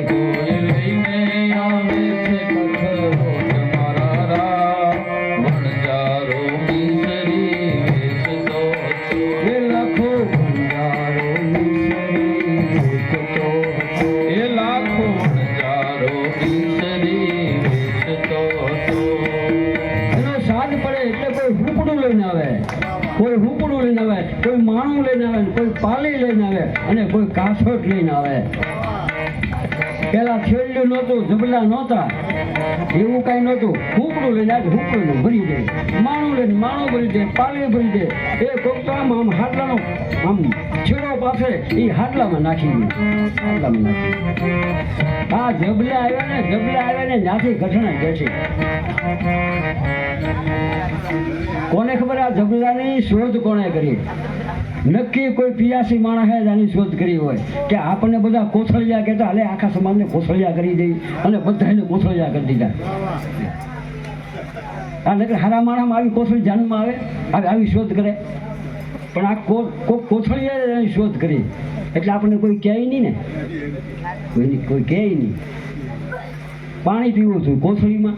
કોઈ લઈને આવે છે કથરો તમારા રામ વણજારો મિસરી વેચતો હતો એ લાખો વંજારો મિસરી વેચતો હતો એ લાખો વણજારો મિસરી વેચતો હતો એનો સાજ પડે એટલે કોઈ હુપડું લઈને આવે કોઈ હુપડું લઈને આવે કોઈ માણું લઈને આવે કોઈ પાલી લઈને આવે અને કોઈ કાસોટ લઈને આવે પેલા છેલ્લું નહોતું જબલા નહોતા એવું કાંઈ નહોતું હુપડું લઈને આવે હુપડું ભરી દે માણું લઈને માણું ભરી દે પાલી ભરી દે એ કોક તો આમ આમ હાડલાનો આમ છેડો પાસે એ હાડલામાં નાખી દે હાડલામાં નાખી આ જબલા આવ્યા ને ત્યાંથી ઘટના કે છે કોને ખબર આ જબલાની શોધ કોણે કરી નક્કી કોઈ પિયાસી માણસે જ આની શોધ કરી હોય કે આપણને બધા કોથળિયા કહેતા હાલે આખા સમાજને કોથળિયા કરી દઈ અને બધાને કોથળિયા કરી દીધા આ નકર હારા માણસમાં આવી કોથળી જાનમાં આવે આવી શોધ કરે પણ આ કોથળિયા એની શોધ કરી એટલે આપણને કોઈ કહે નહીં ને કોઈ કહે નહીં પાણી પીવું જોઈએ કોથળીમાં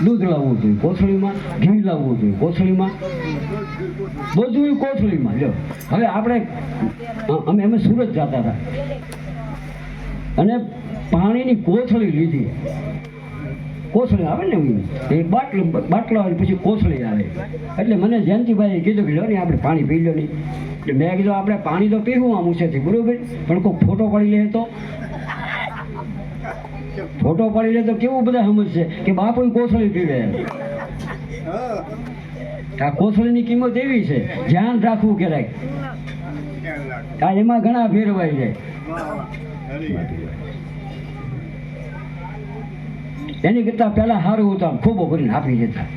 દૂધ લાવવું જોઈએ કોથળીમાં ઘી લાવવું જોઈએ કોથળીમાં બધું કોથળીમાં જો હવે આપણે અમે સુરત જતા હતા અને પાણીની કોથળી લીધી કોથળી આવે ને એ બાટલો આવે પછી કોથળી આવે એટલે મને જયંતિભાઈએ કીધું કે લો ને આપણે પાણી પી લો નહીં એટલે મેં કીધું આપણે પાણી તો પીવું આમ છે બરોબર પણ કોઈ ફોટો પડી લે તો ફોટો પડી લે તો કેવું બધા સમજશે કે બાપુ કોથળી પીવે આ કોથળીની કિંમત એવી છે ધ્યાન રાખવું ક્યારેક આ એમાં ઘણા ફેરવાઈ જાય એની કરતા પહેલા સારું હતું આમ ખોબો ભરીને આપી દેતા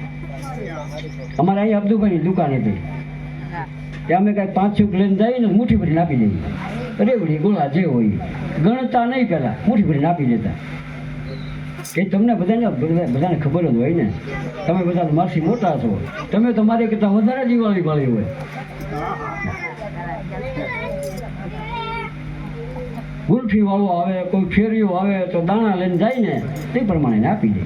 અમારે અહીં અબ્દુભાઈની દુકાન હતી ત્યાં અમે કાંઈ 5 છૂક લઈને જઈએ ને મુઠ્ઠી ભરીને આપી દઈએ રેવડી ગોળા જે હોય ગણતા નહીં પહેલા મુઠ્ઠી ભરીને આપી દેતા કે તમને બધાને ખબર જ હોય ને તમે બધા માસી મોટા છો તમે તો મારી કરતાં વધારે દિવાળી વાળી હોય ગુલ્ફી વાળો આવે કોઈ ફેરીઓ આવે તો દાણા લઈને જાય ને તે પ્રમાણે આપી દે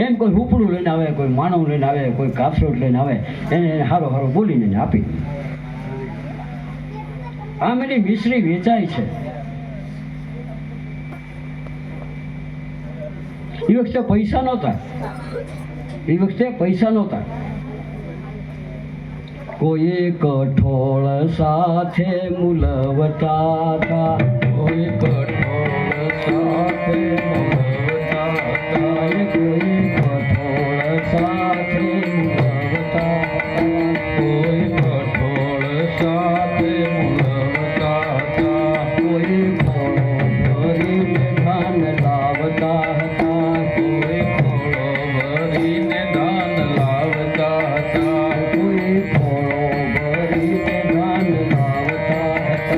એમ કોઈ હુપડું લઈને આવે કોઈ માણું લઈને આવે કોઈ કાપસોટ લઈને આવે એને હારો હારો બોલીને આપી દે આમ એની મિશ્રી વેચાય છે એ વખતે પૈસા નહોતા કોઈ કઠોળ સાથે મુલવતા હતા કોઈ કઠોળ સાથે મળવતા હતા કોઈ કઠોળ સાથે મુલવતા હતા કોઈ કઠોળ સાથે મળવતા હતા કોઈ ફળો ભરીને ધાન લાવતા હતા કોઈ ફળો ભરીને દાન લાવતા હતા કોઈ ફળો ભરીને ધાન લાવતા હતા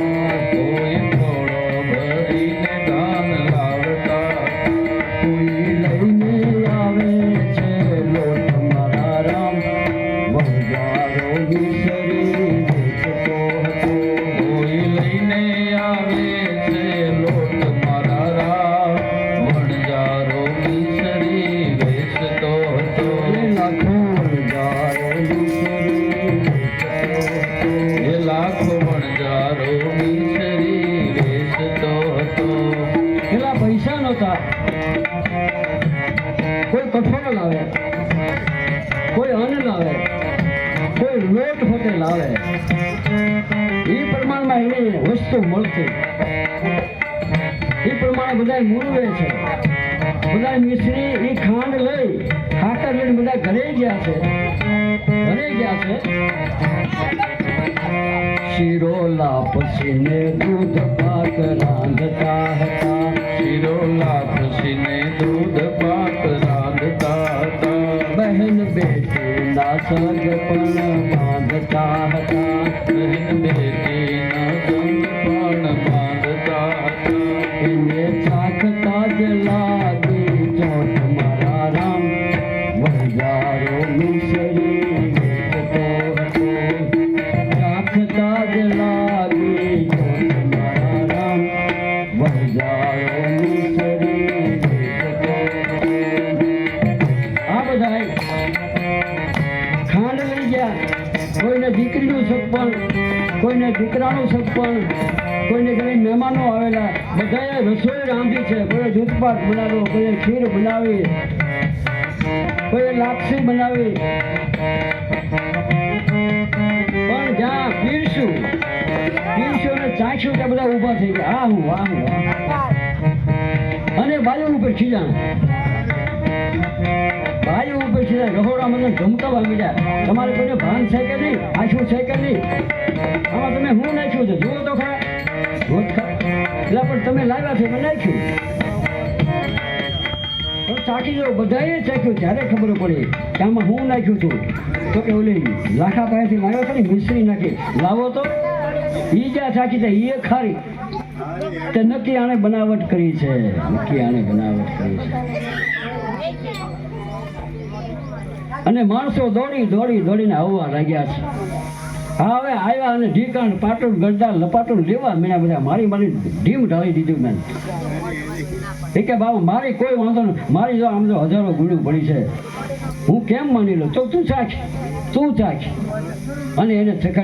કોઈ ફળો ભરીને દાન લાવતા કોઈ લઈને આવે છે લોટ મારા રામ વંજારો મિસરી વેચતો હતો કોઈ લઈને આવે છે લોટ મારા રામ વણજારો મિસરી વેચતો હતો એ લાખો વંજારો મિસરી વેચતો હતો એ લાખો વણજારો મિસરી વેચતો હતો પેલા પૈસા નહોતા કોઈ કઠોળ લાવે કોઈ અન્ન લાવે કોઈ લોટ હોતે લાવે એ પ્રમાણમાં એની વસ્તુ મળતી એ પ્રમાણે બધા મૂળવે છે બધા મિસ્ત્રી એ ખાંડ લઈ ખાતર લઈને બધા ઘરે ગયા છે. શિરોલા પસીને દૂધ પાક રાંધતા હતા. શિરોલા ખુશીને દૂધ પાક રાંધતા હતા. બહેન બેટી ના સગ પણ બાંધતા હતા. બહેન બેટીના સંગ પણ બાંધતા હતા. એને ચાખતા જ લાગી ચોટ મારા રામ વણજારો મિસરી વેચતો હતો. ચાખતા જ લાગી ચોટ મારા રામ વણજારો મિસરી વેચતો હતો. આ બધાય ખાંડ લઈ ગયા. કોઈને દીકરીનું સગપણ, કોઈને દીકરાનું સગપણ, કોઈને ઘરે મહેમાનો આવેલા, બધાએ રસોઈ રાંધી છે. કોઈએ દૂધપાક બનાવ્યો, કોઈએ ખીર બનાવી, કોઈએ લાપસી બનાવી. પણ જ્યાં પીરસ્યું અને ચાખ્યું ત્યાં બધા ઊભા થઈ ગયા. આ હું અને બાજુ ઉપર ખીજાણ, બાજુ ઉપર ખીજાણ. રહોડામાં તો ધમકાવા મીડ્યા. તમારે કોઈને ભાન છે કે નહીં? આછું છે કે નહીં? આમાં તમે હું નાખ્યું છે જુઓ તો ખરા. એટલે પણ તમે લાવ્યા છે મેં નાખ્યું. પણ ચાખી જો, બધાએ ચાખ્યું. ત્યારે ખબર પડી કે આમાં હું નાખ્યું હતું. તો કે ઓલી લાખા પાસેથી લાવ્યો છે ને મિશ્રી નાખી લાવો તો ઈ જ્યાં ચાખી છે એ ખારી. તે નક્કી આણે બનાવટ કરી છે. અને માણસો દોડીને આવવા લાગ્યા છે. હા, હવે આવ્યા અને ઢીકાણ પાટણ ગરદા લપાટું લેવા મેળા બધા. મારી ઢીમ ઢાળી દીધું મેં. એ કે બાબુ મારી કોઈ વાંધો નહીં, મારી જો આમ તો હજારો ગુણું પડી છે, હું કેમ માની લઉં? તો તું ચાખ. અને એને ચખાડી